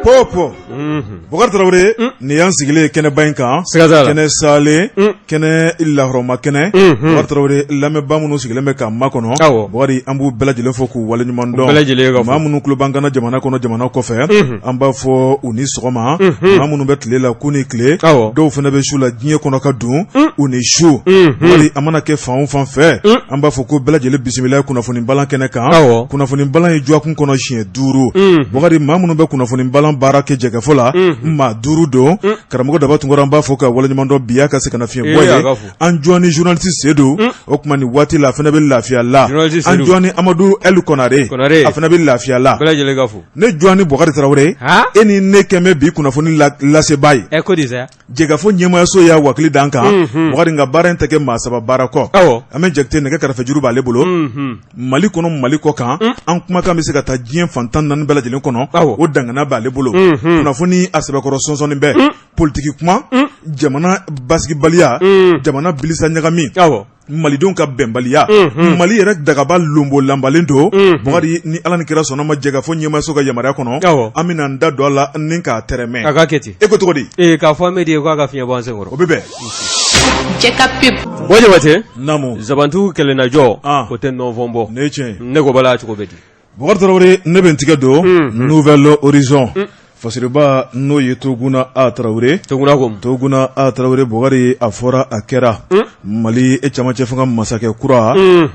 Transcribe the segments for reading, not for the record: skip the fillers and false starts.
Popo Bokar Traoré ni y'an sigilen kɛnɛba in kan kɛnɛ salen kɛnɛ lahɔrɔma kɛnɛ Bokar Traoré lamɛnbaa minnu sigilen bɛ ka makɔnɔ Bokari an b'u bɛɛ lajɛlen fɔ k'u waleɲuman dɔn maa minnu tulo b'an kana jamana kɔnɔ jamana kɔfɛ an b'a fɔ u ni sɔgɔma maa minnu bɛ tile la k'u ni tile dɔw fana bɛ su la diɲɛ kɔnɔ ka dun u ni su Bokari a mana kɛ fan o fan fɛ an b'a fɔ ko bɛɛ lajɛlen bisimila kunnafoni balan kɛnɛ kan kunnafoni balan ye juwakun kɔnɔ siɲɛ 5 Bokari maa minnu bɛ kunnafoni balan baara kɛ jɛgɛfɔ la maa 5 don karamɔgɔ Daba Tunkara an b'a fɔ ka waleɲuman dɔn bi y'a ka se ka na fiɲɛ bɔ ye an jɔn ni journaliste Seydou o tuma nin waati la a fana bɛ lafiya la an jɔn ni Amadu El Konare a fana bɛ lafiya la ne jɔn ni Bokari Traoré e ni ne kɛmɛ bi kunnafoni lasebaa ye jɛgɛfɔ ɲɛmayaso y'a wakili d'an kan Bokari nka baara in tɛ kɛ maa saba baara kɔ an bɛ Jakite nɛgɛ kɛrɛfɛ juru b'ale bolo Mali kɔnɔ Mali kɔ kan an kumakan bɛ se ka taa diɲɛ fantan 4 bɛɛ lajɛlen kɔnɔ o dangana b'ale bolo kunnafoni a sɛbɛkɔrɔ sɔnsɔnni bɛ politiki kuma jamana basigibaliya jamana bilisa ɲagami Malidenw ka bɛnbaliya Mali yɛrɛ dagaba lombo lanbalen don Bokari ni Ala ni kira sɔnna ma jɛgɛfɔ ɲɛmayaso ka yamaruya kɔnɔ an bɛna n da don a la ni k'a tɛrɛmɛ a ka kɛ ten e ko cogo di k'a fɔ an bɛ di ye k'a ka fiɲɛ bɔ an senkɔrɔ o bɛ bɛn Jɛka Jabate naamu Zabantigiw kɛlɛnajɔ o tɛ nɔnfɔn bɔ ne tiɲɛ ne ko bala cogo bɛ di Bokari Traoré ne bɛ n tigɛ don Nouvelle Horizon fasiriba n'o ye Toguna A Traoré Toguna A Traoré Bokari a fɔra a kɛra Mali cɛmancɛ fanga masakɛ kura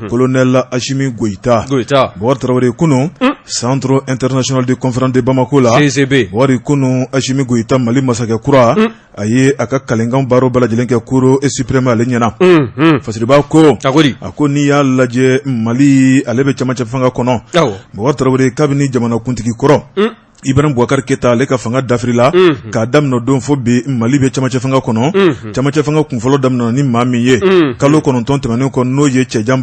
colonel Assimi Goïta Bokari Traoré kunu Centre International de Conférence de Bamako la Bokari kunu Assimi Goïta Mali masakɛ kura a ye a ka kalenkan baaro bɛɛ lajɛlen kɛ Cour suprême ale ɲɛna fasiriba ko a ko n'i y'a lajɛ Mali ale bɛ cɛmancɛ fanga kɔnɔ Bokari Traoré kabini jamanakuntigi kɔrɔ Ibrahim Boubacar Keita ale ka fanga dafirila k'a daminɛ don fo bi Mali bɛ cɛmancɛ fanga kɔnɔ cɛmancɛ fanga kunfɔlɔ daminɛ ni maa min ye kalo 9 tɛmɛnen kɔ n'o ye Cɛjan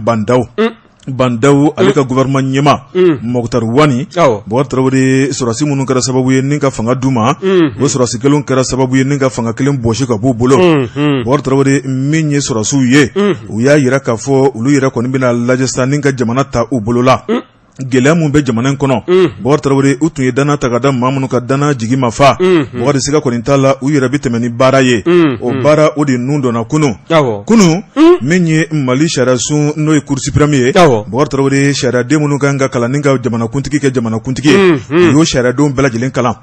Bandaw ale ka gouvernement ɲɛma Mokhtar Wani Bokari Traoré sɔrɔsi minnu kɛra sababu ye ni ka fanga d'u ma o sɔrɔsi kelen kɛra sababu ye ni ka fanga kelen bɔsi ka b'u bolo Bokari Traoré min ye sɔrɔsiw ye u y'a yira k'a fɔ olu yɛrɛ kɔni bɛna lajɛ sa ni ka jamana ta u bolo la gɛlɛya mun bɛ jamana in kɔnɔ Bokari Traoré u tun ye dana ta ka da maa minnu ka dana jigi ma fa Bokari siga kɔni t'a la u yɛrɛ bɛ tɛmɛ ni baara ye o baara o de nun donna kunu min ye Mali sariyasun n'o ye Cour suprême ye Bokari Traoré sariyaden minnu kan ka kalan ni ka jamanakuntigi kɛ jamanakuntigi ye u y'o sariyadenw bɛɛ lajɛlen kalan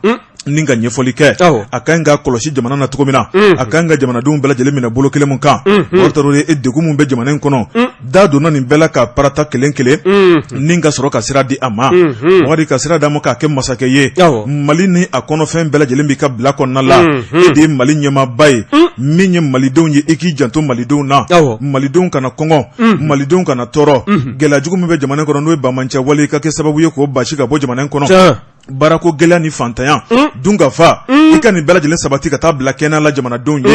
ni ka ɲɛfɔli kɛ a kan ka kɔlɔsi jamana na cogo min na a kan ka jamanadenw bɛɛ lajɛlen minɛ bolo kelen mun kan Bokari Traoré degun mun bɛ jamana in kɔnɔ da donna nin bɛɛ la ka parata kelen kelen ni ka sɔrɔ ka sira di a ma Bokari ka sira d'a ma k'a kɛ masakɛ ye Mali ni a kɔnɔfɛn bɛɛ lajɛlen b'i ka bila kɔnɔna la e de ye Mali ɲɛmaaba ye min ye malidenw ye i k'i janto malidenw na malidenw kana kɔngɔ malidenw kana tɔɔrɔ gɛlɛya jugu min bɛ jamana in kɔnɔ n'o ye bamancɛ wale ka kɛ sababu ye k'o basi ka bɔ jamana in kɔnɔ baarako gɛlɛya ni fantanya dun ka fa i ka nin bɛɛ lajɛlen sabati ka taa bila kɛnɛ la jamanadenw ye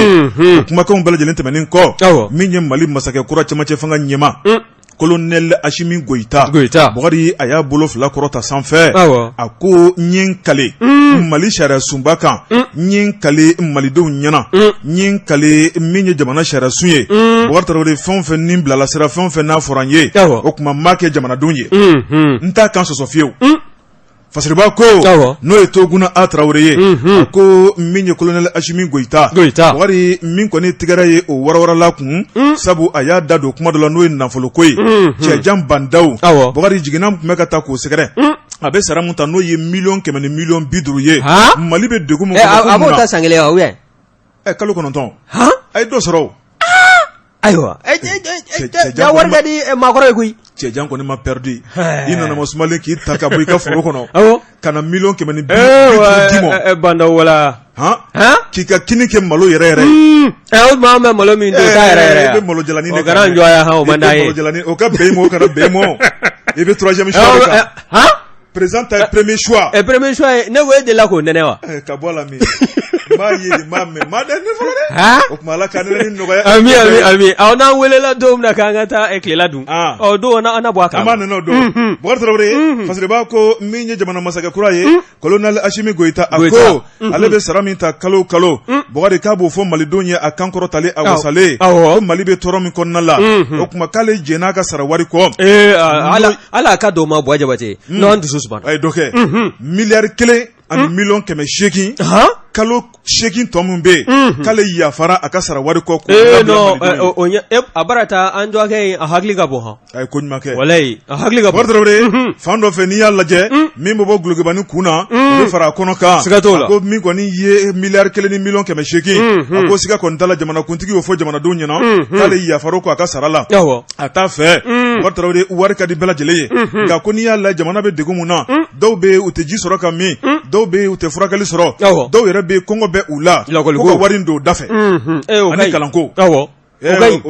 o kumakanw bɛɛ lajɛlen tɛmɛnen kɔ min ye Mali masakɛ kura cɛmancɛ fanga ɲɛma colonel Assimi Goïta Bokari a y'a bolo fila kɔrɔta sanfɛ a ko n ye n kale Mali sariya sunba kan n ye n kale malidenw ɲɛna n ye n kale min ye jamana sariya sun ye Bokari Traoré fɛn o fɛn ni bilala sira fɛn o fɛn n'a fɔra n ye o tuma n b'a kɛ jamanadenw ye n t'a kan sɔsɔ fiyewu fasiriba ko n'o ye Toguna A Traoré ye a ko min ye colonel Assimi Goïta Bokari min kɔni tigɛra ye o warawarala kun sabu a y'a da don kuma dɔ la n'o ye nafoloko ye Cɛjan Bandaw Bokari jiginna tun bɛ ka taa k'o sɛgɛrɛ a bɛ sara mun ta n'o ye 1,150,000 ye Mali bɛ degun mun kɔnɔ a b'o ta san kelen wa kalo 9 a ye dɔ sɔrɔ ayiwa ja wari ka di maakɔrɔ ye koyi Cɛjan kɔni ma perdu i nana ma sumalen k'i ta ka bɔ i ka foro kɔnɔ ka na 1,250,000 di ma Bandaw wala k'i ka kini kɛ malo yɛrɛ o tuma an bɛ malo min don ta yɛrɛ i bɛ malo jalani de kana jɔya o man d'a ye o ka bɛn o kana bɛn mɔ i bɛ 3e choix de kan président ta premier choix ne ko e delila k'o nɛnɛ wa ka bɔ la min ma ye ma me ma da ne fɔlɔ dɛ o kuma ala ka ne ni nɔgɔya ami aw n'an welela don min na k'an ka taa tilela dun don ana bɔ a kan an b'a nana o don Bokari Tarawele parce que b'a ko min ye jamana masakɛ kura ye colonel Asimi Goyita a ko ale bɛ sara min ta kalo kalo Bokari k'a b'o fɔ malidenw ye a kan kɔrɔtalen a wasalen ko mali bɛ tɔɔrɔ min kɔnɔna la o kuma k'ale jɛn'a ka sara wari kɔ ala ka dɔw ma bɔ Jabate n'an dusu suma a ye dɔ kɛ miliyari 1 ani miliyɔn 800 kalo 8 tɔ min bɛ yen k'ale yafara a ka sara wari kɔ a barata an dɔgɔkɛ a hakili ka bɔ a ye ko ɲuman kɛ walayi a hakili ka bɔ Bokari Tarawele fan dɔ fɛ n'i y'a lajɛ min bɛ bɔ gulokibani kun na o bɛ fara a kɔnɔ kan siga t'o la ko min kɔni ye miliyari 1 ni miliyɔn 800 a ko siga kɔni t'a la jamanakuntigi y'o fɔ jamanadenw ɲɛna k'ale yafara kɔ a ka sara la a t'a fɛ Bokari Tarawele wari ka di bɛɛ lajɛlen ye nka ko n'i y'a lajɛ jamana bɛ degun mun na dɔw bɛ yen u tɛ ji sɔrɔ ka min dɔw bɛ yen u tɛ furakɛli sɔrɔ dɔw yɛrɛ bɛ yen kɔngɔ bɛ u la ko ka wari don da fɛ ani kalanko o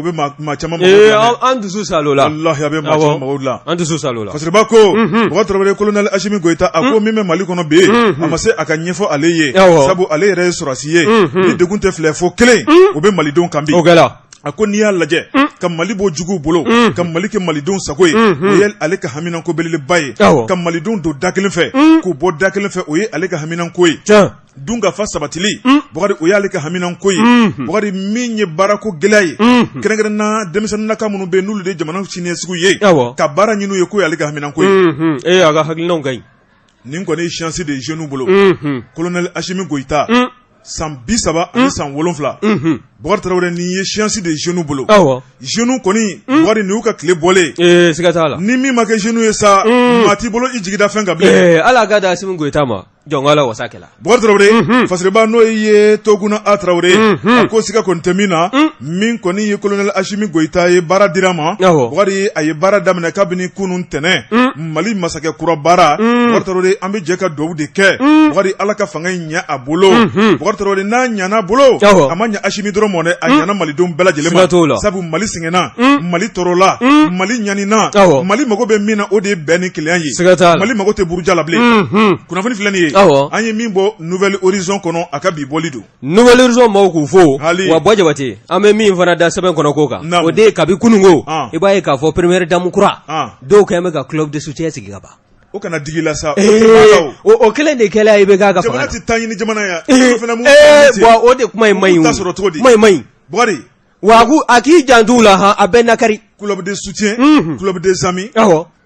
bɛ maa caman an dusu salo la wallahi a bɛ maa caman mago dilan an dusu salo la parce que ba ko Bokari Tarawele colonel Asimi Goyita a ko min bɛ Mali kɔnɔ bi a ma se a ka ɲɛfɔ ale ye sabu ale yɛrɛ ye sɔrɔsi ye ni degun tɛ filɛ fo kelen o bɛ malidenw kan bi a ko n'i y'a lajɛ ka Mali bɔ juguw bolo ka Mali kɛ malidenw sago ye o ye ale ka haminako belebeleba ye ka malidenw don da kelen fɛ k'u bɔ da kelen fɛ o ye ale ka haminako ye dunkafa sabatili Bokari o y'ale ka haminako ye Bokari min ye baarako gɛlɛya ye kɛrɛnkɛrɛnna denmisɛnnin naka minnu bɛ yen n'olu de jamana siniɲɛsigiw ye ka baara ɲini u ye k'o y'ale ka haminako ye a ka hakilinaw ka ɲi nin kɔni ye chance de jeunes bolo colonel Asimi Goyita san 30 ani san 7 Bokari Tarawele nin ye chance de jeunes bolo jeunes kɔni Bokari nin y'u ka tile bɔlen siga t'a la ni min ma kɛ jeunes ye sa maa t'i bolo i jigida fɛn kan bilen ala ka da Asimi Goyita ma jɔnkala wasa kɛla Bokari Tarawele fasiriba n'o ye Toguna A Tarawele a ko siga kɔni tɛ min na min kɔni ye colonel Asimi Goyita ye baara dira ma Bokari a ye baara daminɛ kabini kunun tɛnɛn Mali masakɛ kura baara Bokari Tarawele an bɛ jɛ ka dugawu de kɛ Bokari ala ka fanga in ɲɛ a bolo Bokari Tarawele n'a ɲana bolo a ma ɲɛ Asimi dɔrɔn mɔ dɛ a ɲana malidenw bɛɛ lajɛlen ma sabu Mali sɛgɛnna Mali tɔɔrɔla Mali ɲanina Mali mago bɛ min na o de ye bɛn ni kelenya ye Mali mago tɛ buruja la bilen kunnafoni filɛ nin ye an ye min bɔ Nouvelle Horizon kɔnɔ a ka bi bɔli don Nouvelle Horizon maaw k'u fo wa bɔ Jabate an bɛ min fana da sɛbɛn kɔnɔ ko kan o de ye kabi kununko i b'a ye k'a fɔ première dame kura dɔw kɛlen bɛ ka club de soutien sigi ka ban o kana digi la sa o kelen de kɛlɛ i bɛ k'a ka fanga jamana tɛ taa ɲini jamana ya o de kuma in man ɲi kuma in man ɲi Bokari wa a k'i jantu la a bɛɛ nakari club de soutien club des amis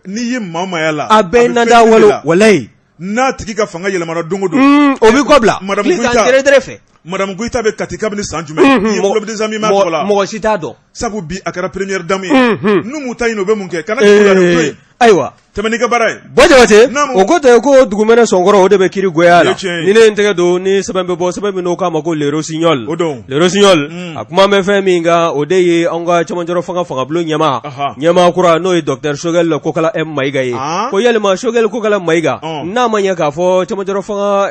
n'i ye maa maa la a bɛɛ nada walayi n'a tigi ka fanga yɛlɛmana don o don o bɛ kɔ bila Madame Goyita bɛ kati kabini san jumɛn i ye club des amis ma tɔgɔ la mɔgɔ si t'a dɔn sabu bi a kɛra première dame ye n'u m'u ta ɲini o bɛ mun kɛ kana jigin o la to yen ayiwa tɛmɛ n'i ka baara ye bɔ Jabate o ko tɛ ko dugumɛnɛ sɔnkɔrɔ o de bɛ kiri goya la ni ne n tɛgɛ don ni sɛbɛn bɛ bɔ sɛbɛn min n'o k'a ma ko le rossignol le rossignol a kuma bɛ fɛn min kan o de ye anw ka cɛmancɛrɔ fangabulon ɲɛmaa kura n'o ye docteur Choguel Kokala M Mayiga ye ko yalima Choguel Kokala Mayiga n'a ma ɲɛ k'a fɔ cɛmancɛrɔ fanga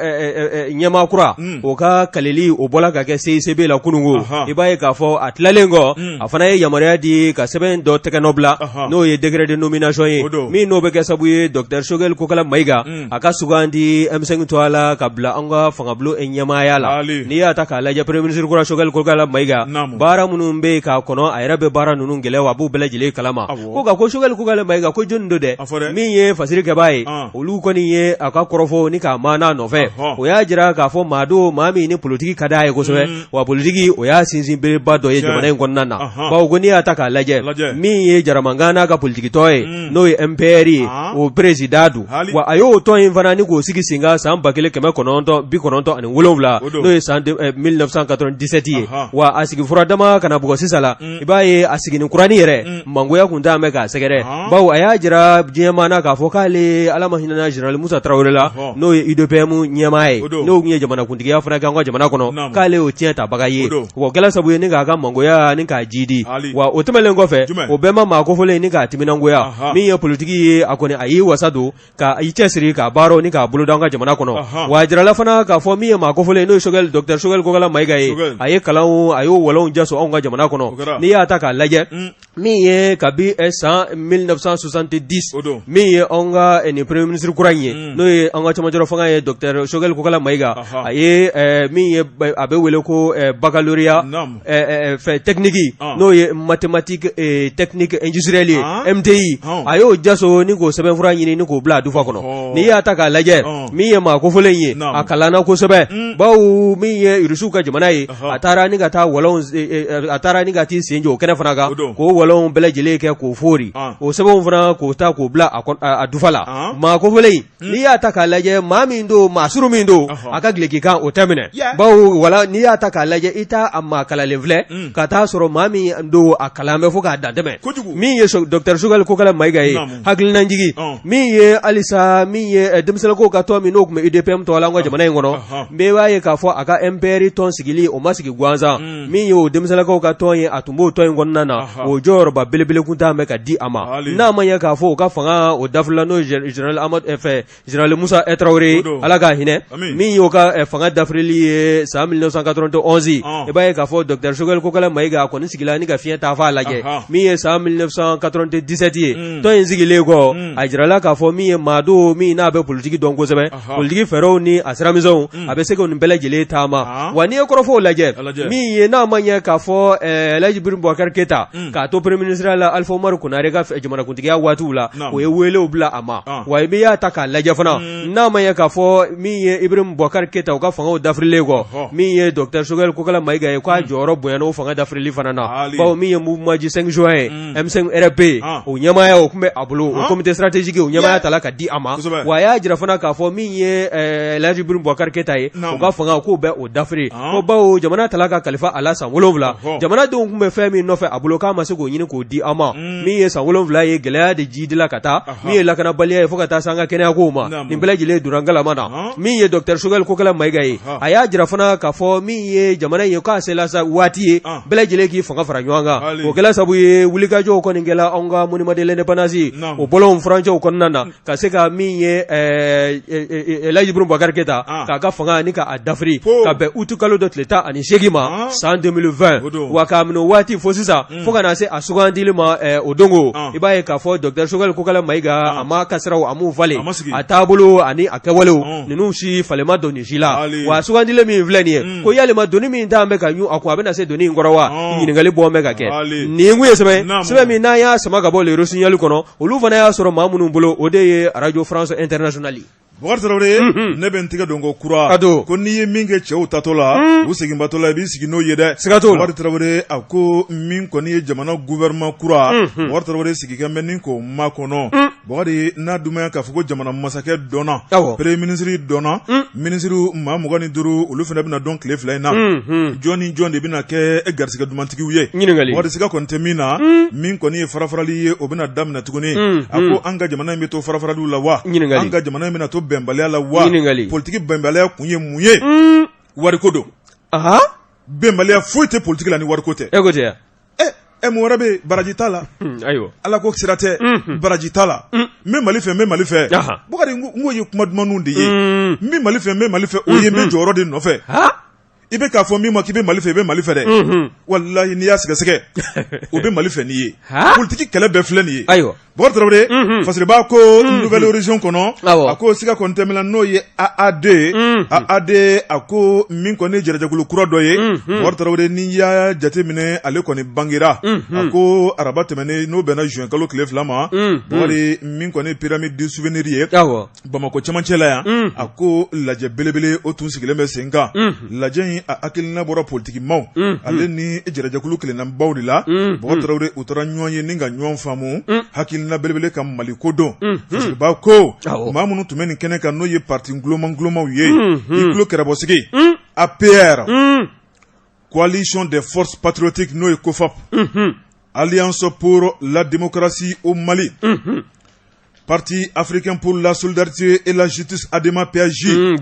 ɲɛmaa kura o ka kaleli o bɔla ka kɛ CICB la kununko i b'a ye k'a fɔ a tilalen kɔ a fana ye yamaruya di ka sɛbɛn dɔ tɛgɛnɔ bila n'o ye décret de nomination ye min n'o bɛ kɛ sabu ye docteur Choguel Kokala Mayiga a ka sugandi M5 to a la ka bila an ka fangabulon ɲɛmaaya la n'i y'a ta k'a lajɛ premier ministre kura Choguel Kokala Mayiga baara minnu bɛ k'a kɔnɔ a yɛrɛ bɛ baara ninnu gɛlɛya wa a b'u bɛɛ lajɛlen kalama ko Choguel Kokala Mayiga ko jɔnni don dɛ min ye fasiri kɛbaa ye olu kɔni ye a ka kɔrɔfɔ ni k'a maana nɔfɛ o y'a jira k'a fɔ maa min ni politiki ka d'a ye kosɛbɛ wa politiki o y'a sinsin beleba dɔ ye jamana in kɔnɔna na bawo ko n'i y'a ta k'a lajɛ min ye Jaramangana ka politikitɔ ye n'o ye MPR ye o président du wa a y'o tɔn in fana ni k'o sigi sen kan san 1997 n'o ye san 1997 ye wa a sigi fura dama kana bugɔ sisan la i b'a ye a sigini kurani yɛrɛ mangoya kun t'a mɛn k'a sɛgɛrɛ bawo a y'a jira diɲɛmaa na k'a fɔ k'ale ala ma hinɛ général Musa Tarawele la n'o ye UDPM ɲɛmaa ye n'o kun ye jamanakuntigiya fana kɛ an ka jamana kɔnɔ k'ale y'o tiɲɛ tabaga ye wa o kɛla sabu ye ni k'a ka mangoya ni k'a jidi wa o tɛmɛlen kɔfɛ o bɛɛ ma maa kofɔlen ni k'a timinangoya min ye politiki ye a kɔni a y'i wasa don ka i cɛsiri k'a baaraw ni k'a boloda an ka jamana kɔnɔ wa a jirala fana k'a fɔ min ye maa kofɔlen n'o ye docteur Choguel Kokala Mayiga ye a ye kalanw a y'o walanw jaso anw ka jamana kɔnɔ n'i y'a ta k'a lajɛ min ye kabi san 1970 min ye an ka ni premier ministre kura ye n'o ye an ka cɛmancɛ fanga ye Dr Choguel Kokala Mayiga a ye min ye a bɛ wele ko baccalauréat technique n'o ye mathématique technique industrielle ye MTI a y'o jaso ni k'o sɛbɛnfura ɲini ni k'o bila a dufa kɔnɔ n'i y'a ta k'a lajɛ min ye maa kofɔlen ye a kalanna kosɛbɛ bawo min ye Irisiw ka jamana ye a taara ni ka taa t'i sen jɔ o kɛnɛ fana kan k'o walɔnw bɛɛ lajɛlen kɛ k'o fori o sɛbɛnw fana k'o ta k'o bila a dufa la maa kofɔlen n'i y'a ta k'a lajɛ maa min don maa suru min don a ka gileki-kan o tɛ minɛ bawo wala n'i y'a ta k'a lajɛ i t'a a maa kalanlen filɛ ka taa sɔrɔ maa min don a kalan bɛ fo k'a dantɛmɛ min ye Dr Choguel Kokala Mayiga ye hakilinajigi min ye halisa min ye denmisɛnninko ka tɔn min n'o tun bɛ UDPM tɔgɔ la an ka jamana in kɔnɔ bɛɛ b'a ye k'a fɔ a ka MPR tɔn sigili o ma sigi gansan min ye o denmisɛnninkaw ka tɔn ye a tun b'o tɔn in kɔnɔna na o jɔyɔrɔba belebele kun t'a mɛn ka di a ma n'a ma ɲɛ k'a fɔ o ka fanga o dafila n'o Général Musa Traoré ala k'a hinɛ min y'o ka fanga dafirili ye san 1991 i b'a ye k'a fɔ Dr Choguel Kokala Mayiga a kɔni sigila ni ka fiɲɛ taa f'a lajɛ min ye san 1997 ye tɔn in sigilen kɔ a jirala k'a fɔ min ye maa don min n'a bɛ politiki dɔn kosɛbɛ politiki fɛɛrɛw ni a siramisɛnw a bɛ se ka nin bɛɛ lajɛlen taama wa n'i ye kɔrɔfɔw lajɛ min ye n'a ma ɲɛ k'a fɔ Elhaji Ibrahim Boubacar Keita k'a to premier ministre la Alpha Umaru Konare ka jamanakuntigiya waatiw la o ye welew bila a ma wa i bɛ y'a ta k'a lajɛ fana n'a ma ɲɛ k'a fɔ min ye Ibrahim Boubacar Keita o ka fangaw dafirilen kɔ min ye Dr Choguel Kokala Mayiga ye k'a jɔyɔrɔ bonyana o fanga dafirili fana na bawo min ye mouvement du 5 juin ye M5 RP o ɲɛmaaya o tun bɛ a bolo o comité stratégique o ɲɛmaaya tala ka di a ma wa a y'a jira fana k'a fɔ min ye Elhaji Ibrahim Boubacar Keita ye o ka fanga k'o bɛ o dafiri ko bawo jamana tala ka kalifa a la san 7 jamanadenw tun bɛ fɛn min nɔfɛ a bolo k'a ma se k'o ɲini k'o di a ma min ye san 7 ye gɛlɛya de jidila ka taa min ye lakanabaliya ye fo ka taa se an ka kɛnɛyakow ma nin bɛɛ lajɛlen donna ngalama na min ye Dr Choguel Kokala Mayiga ye a y'a jira fana k'a fɔ min ye jamana in ye k'a sela sa waati ye bɛɛ lajɛlen k'i fanga fara ɲɔgɔn kan o kɛla sabu ye wulikajɔw kɔni kɛla an ka monument de l'indépendance o bɔlɔnw furancɛw kɔnɔna na ka se ka min ye Elhaji Ibrahim Boubacar Keita k'a ka fanga ni k'a dafiri ka bɛn uti kalo dɔ tile 18 ma san 2020 wa k'a minɛ waati fo sisan fo ka na se a sugandili ma o dongo i b'a ye k'a fɔ Dr Choguel Kokala Mayiga a ma kasiraw a m'u falen a taabolo ani a kɛwalew ninnu si falema don nin si la wa sugandili min filɛ nin ye ko yalima doni min t'an bɛ ka ɲu a kun a bɛ na se doni in kɔrɔ wa ɲininkali bɔ bɛ ka kɛ nin kun ye sɛbɛn min n'an y'a sama ka bɔ le Rossignol kɔnɔ olu fana y'a sɔrɔ maa minnu bolo o de ye Radio France Internationale Boubacar Traoré ne bɛ n tigɛ don ko kura ko n'i ye min kɛ cɛw tatɔ la u seginbatɔ la i b'i sigi n'o ye dɛ Boubacar Traoré a ko min kɔni ye jamana gouvernement kura Boubacar Traoré sigikɛn bɛ ni k'o makɔnɔ Boubacar n'a dumaya k'a fɔ ko jamana masakɛ dɔnna premier ministre dɔnna ministre maa 25 olu fana bɛna dɔn tile 2 in na jɔn ni jɔn de bɛna kɛ garisɛgɛ dumantigiw ye Boubacar siga kɔni tɛ min na min kɔni ye farafarali ye o bɛna daminɛ tuguni a ko an ka jamana in bɛ to farafaraliw la wa an ka jamana in bɛna to bɛnbaliya la wa politiki bɛnbaliya kun ye mun ye wariko don bɛnbaliya foyi tɛ politiki la ni wariko tɛ mun wɛrɛ bɛ baraji t'a la ala ko sira tɛ baraji t'a la n bɛ Mali fɛ Boubacar n ko ye kuma dumanw de ye n bɛ Mali fɛ o ye n bɛ jɔyɔrɔ de nɔfɛ i bɛ k'a fɔ min ma k'i bɛ Mali fɛ i bɛ Mali fɛ dɛ walahi n'i y'a sɛgɛsɛgɛ o bɛ Mali fɛ n'i ye politiki kɛlɛ bɛɛ filɛ nin ye Boubacar Traoré Fasiriba ko nouvelle horizon kɔnɔ a ko siga kɔni tɛmɛna n'o ye AAD a ko min kɔni ye jɛrɛjɛkulu kura dɔ ye Boubacar Traoré n'i y'a jateminɛ ale kɔni bangera a ko araba tɛmɛnen n'o bɛnna juin kalo tile 2 ma Boubacar min kɔni ye pyramide du souvenir ye Bamakɔ cɛmancɛ la yan a ko lajɛ belebele o tun sigilen bɛ sen kan lajɛ in a hakilina bɔra politiki maaw ale ni jɛrɛjɛkulu kelennabaw de la Boubacar Traoré u taara ɲɔgɔn ye ni ka ɲɔgɔn faamu hakilina belebele ka Mali ko dɔn Fasiriba ko maa minnu tun bɛ nin kɛnɛ kan n'o ye parti ngulɔmaw ye i tulo kɛrɛbɔsigi APR coalition des forces patriotiques n'o ye COFAP Alliance pour la démocratie au Mali Parti africain pour la solidarité et la justice ADEMA PAJ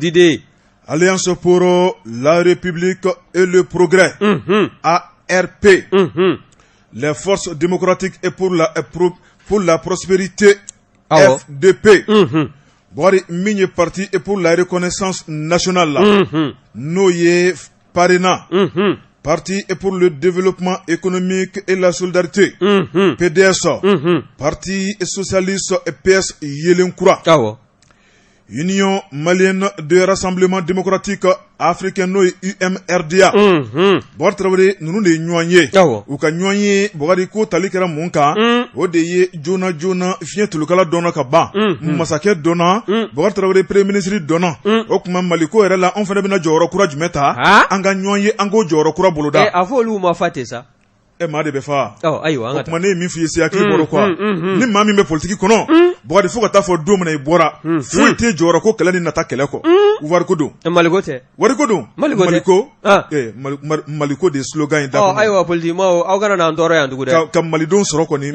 Alliance pour la République et le progrès ARP les forces démocratiques et pour la prospérité FDP Boubacar min ye parti et pour la reconnaissance nationale la n'o ye Parena Parti pour le développement économique et la solidarité, PDS, Parti socialiste et PS Yelenkura, Union malienne de rassemblement démocratique africain no UMRDA. Bor Traoré nunu de ɲɔgɔn u ka ɲɔgɔn ye Bugari ko tali kɛra mun kan o de ye jona fiɲɛ tulukala dɔnna ka ban masakɛ dɔnna Bugari Traoré premier ministre dɔnna o kuma Mali ko yɛrɛ la an fana bɛna jɔyɔrɔ kura jumɛn ta an ka ɲɔgɔn ye an k'o jɔyɔrɔ kura boloda a fɔ olu ma fa ten sa maa de bɛ fa ayiwa o kuma ne ye min f'i ye se hakili bɔra quoi ni maa min bɛ politique kɔnɔ Bugari fo ka taa fɔ don min na i bɔra foyi tɛ jɔyɔrɔ ko kɛlɛ ni nata kɛlɛ kɔ wariko don Maliko tɛ wariko don Maliko de slogan ye da kɔnɔ ayiwa politique maaw aw kana n'an tɔɔrɔ yan tugun dɛ ka malidenw sɔrɔ kɔni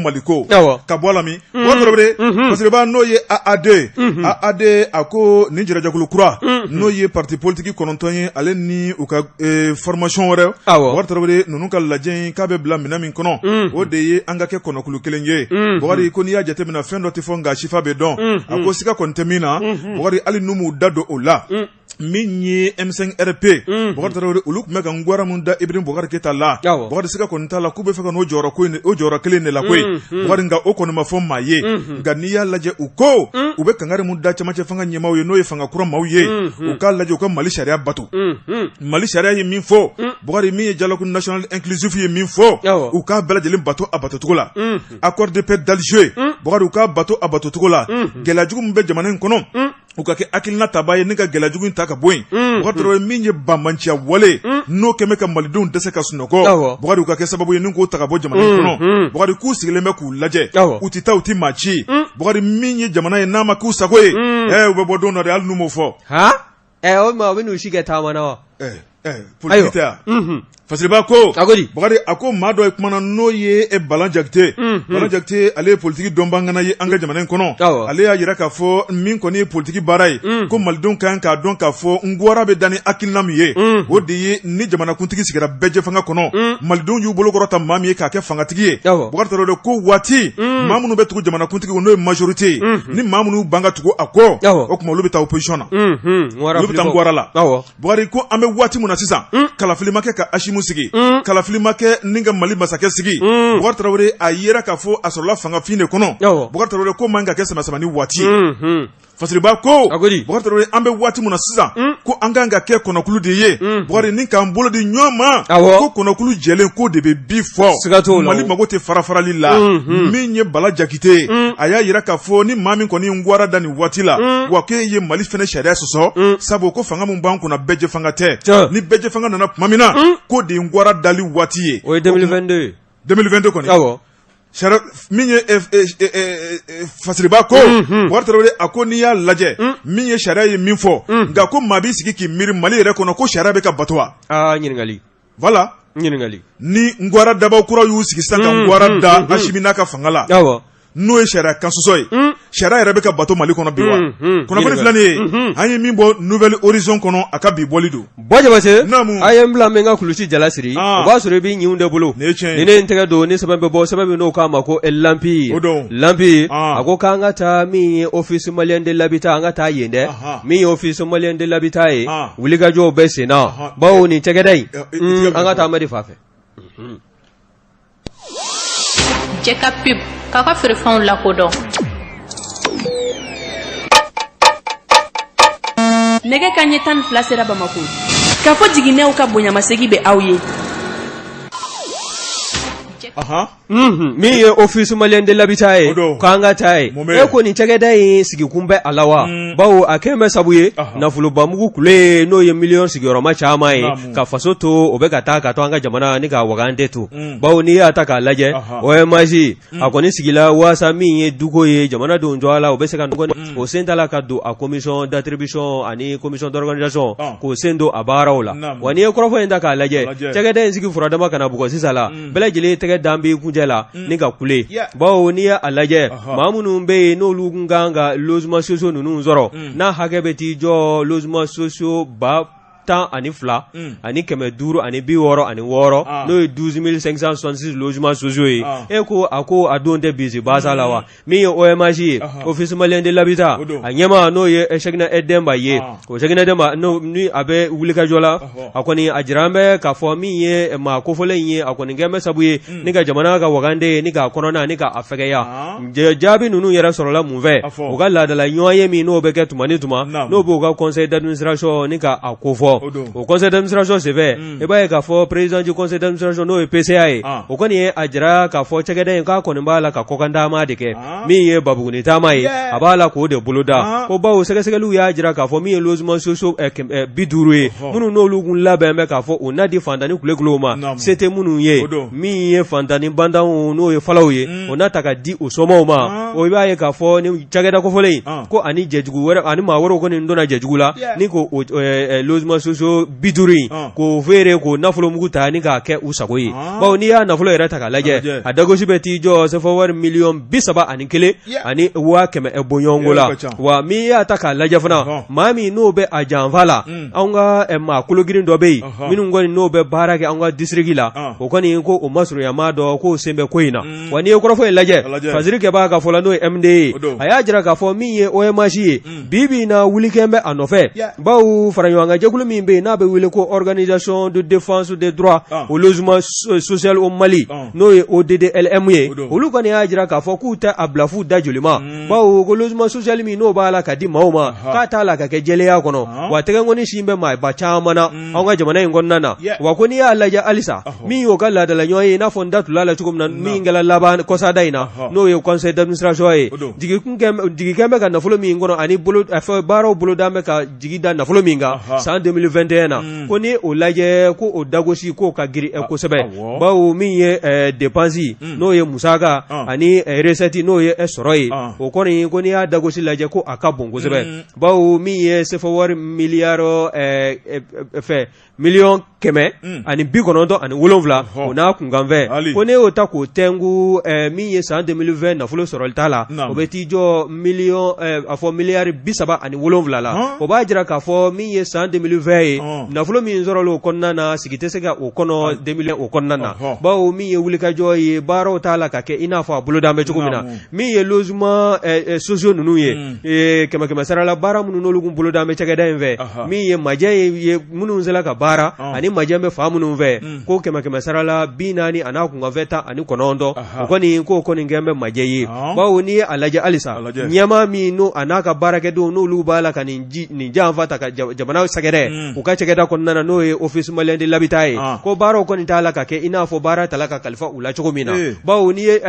Maliko ka bɔ a la min Bugari Traoré parce que b'a n'o ye AAD a ko nin jɛrɛjɛkulu kura n'o ye parti politique 9 ye ale ni u ka formation wɛrɛ Bugari Traoré ninnu ka lajɛ k'a bɛ bila minɛn min kɔnɔ o de ye an ka kɛ kɔnɔkulu kelen ye Bugari ko n'i y'a jateminɛ fɛn dɔ tɛ fɔ nka sifa bɛ dɔn a ko siga kɔni tɛ min na Bugari hali n'u m'u da don o la min ye M5 RP Bugari Traoré olu tun bɛ ka ngwara mun da Ibrahim Boubacar Keita la Bugari siga kɔni t'a la k'u bɛ fɛ ka n'o jɔyɔrɔ kelen de la koyi Bugari nka o kɔni ma fɔ maa ye nka n'i y'a lajɛ u ko u bɛ kangari mun da cɛmancɛ fanga ɲɛmaaw ye n'o ye fanga kura maaw ye u k'a lajɛ u ka Mali sariya bato Mali sariya ye min fɔ Bugari min ye dialogue national inclusif ye min fɔ u k'a bɛɛ lajɛlen bato a batocogo la accord de paix d'Alger Bugari u k'a bato a batocogo la gɛlɛya jugu min bɛ jamana in kɔnɔ u ka kɛ hakilina taba ye ni ka gɛlɛya jugu in ta ka bɔ yen Bugari Traoré min ye banbanciya wale n'o kɛmɛ ka malidenw dɛsɛ ka sunɔgɔ Bugari u ka kɛ sababu ye ni k'o ta ka bɔ jamana in kɔnɔ Bugari k'u sigilen bɛ k'u lajɛ u tɛ taa u tɛ maa ci Bugari min ye jamana ye n'a ma k'u sago ye u bɛ bɔ don dɔ de hali n'u m'o fɔ o ma u bɛ n'u si kɛ taama na wa politique tɛ yan Fasiriba ko Bugari a ko maa dɔ ye kumana n'o ye Balan Jakite Balan Jakite ale ye politique dɔnbagana ye an ka jamana in kɔnɔ ale y'a jira k'a fɔ min kɔni ye politique baara ye ko malidenw kan k'a dɔn k'a fɔ ngwara bɛ da ni hakilina min ye o de ye ni jamanakuntigi sigira bɛɛ fanga kɔnɔ malidenw y'u bolokɔrɔta maa min ye k'a kɛ fangatigi ye Bugari Traoré ko waati maa minnu bɛ tugu jamanakuntigi n'o ye majorité ye ni maa minnu ban ka tugu a kɔ o tuma olu bɛ taa opposition na olu bɛ taa ngwara la Bugari ko an bɛ waati min na sisan kalafili ma kɛ ka Ashimu sigi kalafili ma kɛ ni ka Mali masakɛ sigi Bugari Traoré a yera k'a fɔ a sɔrɔla fangafin de kɔnɔ Bugari Traoré ko man ka kɛ sama ni waati ye Fasiriba ko Bugari Traoré an bɛ waati min na sisan ko an kan ka kɛ kɔnɔkulu de ye Bugari ni k'an bolo di ɲɔgɔn ma ko kɔnɔkulu jɛlen ko de bɛ bi fɔ Mali mago tɛ farafarali la min ye Bala Jakite a y'a yira k'a fɔ ni maa min kɔni ngwara da nin waati la wa k'e ye Mali fɛnɛ sariya sɔsɔ sabu ko fanga mun b'an kunna bɛɛ fanga tɛ ni bɛɛ fanga nana tuma min na ko de ngwara dali waati ye o ye 2022 kɔni min ye Fasiriba ko Bugari Traoré a ko n'i y'a lajɛ min ye sariya ye min fɔ nka ko maa b'i sigi k'i miiri Mali yɛrɛ kɔnɔ ko sariya bɛ ka bato wa ɲininkali voilà ɲininkali ni ngwara dabaw kura y'u sigi sisan ka ngwara da Asimi n'a ka fanga la n'o ye sariya kansɔsɔ ye sariya yɛrɛ bɛ ka bato Mali kɔnɔ bi wa kunnafoni filɛ nin ye an ye min bɔ Nouvelle Horizon kɔnɔ a ka bi bɔli don Jabate a ye n bila n ka kulusi jala siri o b'a sɔrɔ i b'i ɲinw de bolo ni ne n tɛgɛ don ni sɛbɛn bɛ bɔ sɛbɛn min n'o k'a ma ko Lampi a ko k'an ka taa min ye office malien de l'habitat an ka taa yen dɛ min ye office malien de l'habitat ye wulikajɔw bɛ sen na bawo nin cɛkɛda in an ka taa Amadi fa fɛ Jɛka pub k'a ka feerefɛnw lakodɔn nɛgɛ kanɲɛ 12 sera Bamako k'a fɔ jiginɛw ka bonyamasegi bɛ aw ye min ye office malien de l'habitat ye k'an ka taa ye e ko nin cɛkɛda in sigikun bɛ a la wa bawo a kɛn bɛ sabu ye nafolobamugu kule n'o ye miliyɔn sigiyɔrɔma caman ye ka faso to o bɛ ka taa ka to an ka jamana ni ka wagan tɛ to bawo n'i y'a ta k'a lajɛ OMS a kɔni sigila waasa min ye duko ye jamanadenw jɔ a la o bɛ se ka o sen t'a la ka don a commission d'attribution ani commission d'organisation k'o sen don a baaraw la wa n'i ye kɔrɔfɔ in ta k'a lajɛ cɛkɛda in sigi furadama kana bugɔ sisan la bɛɛ lajɛlen tɛgɛ dan b'i kunjɛ la ni ka kule bawo n'i y'a lajɛ maa minnu bɛ yen n'olu kan ka logement sociaux ninnu sɔrɔ n'a hakɛ bɛ t'i jɔ logement sociaux 10 ani 2 ani 500 ani 60 ani 6 n'o ye 12566 logements sociaux ye ko a don tɛ bisi basa la wa min ye OMH ye office malien de l'habitat a ɲɛma n'o ye Cheikhna Edemba ye o Cheikhna Edemba ni a bɛ wulikajɔ la a kɔni a jira an bɛ k'a fɔ min ye maa kofɔlen ye a kɔni kɛn bɛ sabu ye ni ka jamana ka wagande ni ka kɔnɔna ni ka a fɛgɛya jaabi ninnu yɛrɛ sɔrɔla mun fɛ u ka laadala ɲɔgɔn ye min n'o bɛ kɛ tuma ni tuma n'o b'u ka conseil d'administration ni ka a kofɔ o conseil d'administration senfɛ i b'a ye k'a fɔ président du conseil d'administration n'o ye PCA ye o kɔni ye a jira k'a fɔ cɛkɛda in k'a kɔni b'a la ka kɔkantaama de kɛ min ye Babuguni taama ye a b'a la k'o de boloda ko bawo sɛgɛsɛgɛliw y'a jira k'a fɔ min ye logement sociaux 50 ye minnu n'olu kun labɛn bɛ k'a fɔ o na di fantani kulekulew ma se tɛ minnu ye min ye fantani bantanw n'o ye falaw ye o na ta ka di o somɔgɔw ma o i b'a ye k'a fɔ ni cɛkɛda kofɔlen ko ani jɛjugu wɛrɛ ani maa wɛrɛw kɔni donna jɛjugu la ni ko logement sociaux 50 k'o feere k'o nafolo mugu ta ni k'a kɛ u sago ye bawo n'i y'a nafolo yɛrɛ ta k'a lajɛ a dagosi bɛ t'i jɔ sɛfɔ wari $31,000 ani 100,000 bɔɲɔgɔnko la wa min y'a ta k'a lajɛ fana maa min n'o bɛ a janfa la anw ka maa kologirin dɔ bɛ yen minnu kɔni n'o bɛ baara kɛ an ka district la o kɔni ko o masurunyama dɔ k'o sen bɛ ko in na wa n'i ye kɔrɔfɔ in lajɛ Faziri Kɛba ka fɔ la n'o ye MD ye a y'a jira k'a fɔ min ye OMH ye bi na wulikɛn bɛ a nɔfɛ bawo faraɲɔgɔnkan jɛkulu min bɛ yen n'a bɛ wele ko Organisation de défense des droits au logement social au Mali n'o ye ODDLM ye olu kɔni y'a jira k'a fɔ k'u tɛ a bila f'u da joli ma bawo ko logement social min n'o b'a la ka di maaw ma k'a t'a la ka kɛ jɛlenya kɔnɔ wa tɛgɛnkɔni sin bɛ maa ba caman na anw ka jamana in kɔnɔna na wa ko n'i y'a lajɛ halisa min y'o ka laadala ɲɔgɔn ye i n'a fɔ n da tula la cogo min na min kɛla laban kɔsada in na n'o ye conseil d'administration ye jigikɛn bɛ ka nafolo min kɔnɔ ani baaraw boloda bɛ ka jigi da nafolo min kan san 2021 na ko ni o lajɛ ko o dagosi k'o ka giri kosɛbɛ bawo min ye dépense n'o ye musaka ani recette n'o ye sɔrɔ ye o kɔni ko n'i y'a dagosi lajɛ ko a ka bon kosɛbɛ bawo min ye sefɔ wari miliyaro miliyɔn 100 ani 97 o n'a kunkanfɛ ko ne y'o ta k'o tɛngu min ye san 2020 nafolo sɔrɔli t'a la o bɛ t'i jɔ a fɔ miliyari 37 la o b'a jira k'a fɔ min ye san 2020 ye nafolo min sɔrɔla o kɔnɔna na sigi tɛ se ka o kɔnɔ 2000 o kɔnɔna na bawo min ye wulikajɔ ye baaraw t'a la ka kɛ i n'a fɔ a boloda bɛ cogo min na min ye logement sociaux ninnu ye 100 sarala baara minnu n'olu kun boloda bɛ cɛkɛda in fɛ min ye majɛ ye minnu sela ka baara ani majɛ bɛ fa minnu fɛ ko 100 sarala 40 a n'a kunkanfɛ 19 o kɔni k'o kɔni kɛn bɛ majɛ ye bawo n'i ye a lajɛ halisa ɲɛmaa min n'o a n'a ka baarakɛdenw n'olu b'a la ka nin janfa ta ka jamana sɛgɛrɛ u ka cɛkɛda kɔnɔna na n'o ye office malien de l'habitat ye ko baaraw kɔni t'a la ka kɛ i n'a fɔ baara tala ka kalifa u la cogo min na bawo n'i ye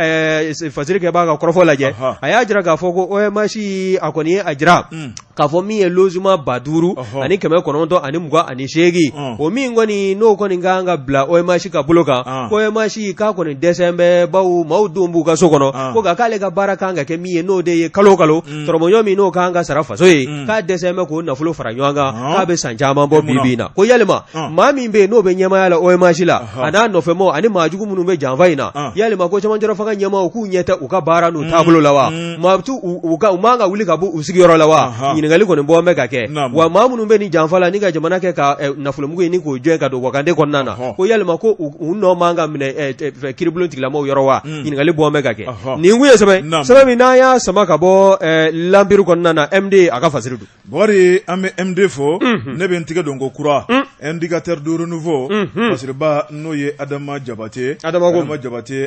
Faziri Kɛba ka kɔrɔfɔ lajɛ a y'a jira k'a fɔ ko OMH a kɔni ye a jira k'a fɔ min ye logement 5000 ani 928 o min kɔni n'o kɔni kan ka bila OMH ka bolo kan ko OMH k'a kɔni dɛsɛ bɛ bawo maaw don b'u ka so kɔnɔ ko nka k'ale ka baara kan ka kɛ min ye n'o de ye kalo tɔrɔmɔɲɔ min n'o kan ka sara faso ye k'a dɛsɛ bɛ k'o nafolo fara ɲɔgɔn kan k'a bɛ san caman bɔ bi na ko yalima maa min bɛ yen n'o bɛ ɲɛmaya la OMH la a n'a nɔfɛmɔgɔw ani maa jugu minnu bɛ janfa in na yalima ko camancɛrɔ fanga ɲɛmaaw k'u ɲɛ tɛ u ka baara n'u taabolo la wa maa u man ka wuli ka bɔ u sigiyɔrɔ la wa ɲininkali kɔni bɔ bɛ ka kɛ wa maa minnu bɛ nin janfa la ni ka jamana kɛ ka nafolomugu ye ni k'o jɔn ka don wakande kɔnɔna na ko yalima ko u nɔ man ka minɛ kiribulon tigilamɔgɔw yɔrɔ wa ɲininkali bɔ bɛ ka kɛ nin kun ye sɛbɛn min n'an y'a sama ka bɔ lanbiri kɔnɔna na MD a ka fasiri don Bɔkari an bɛ MD fo ne bɛ n tigɛ don ko kura indicateur de renouveau fasiriba n'o ye Adama Jabate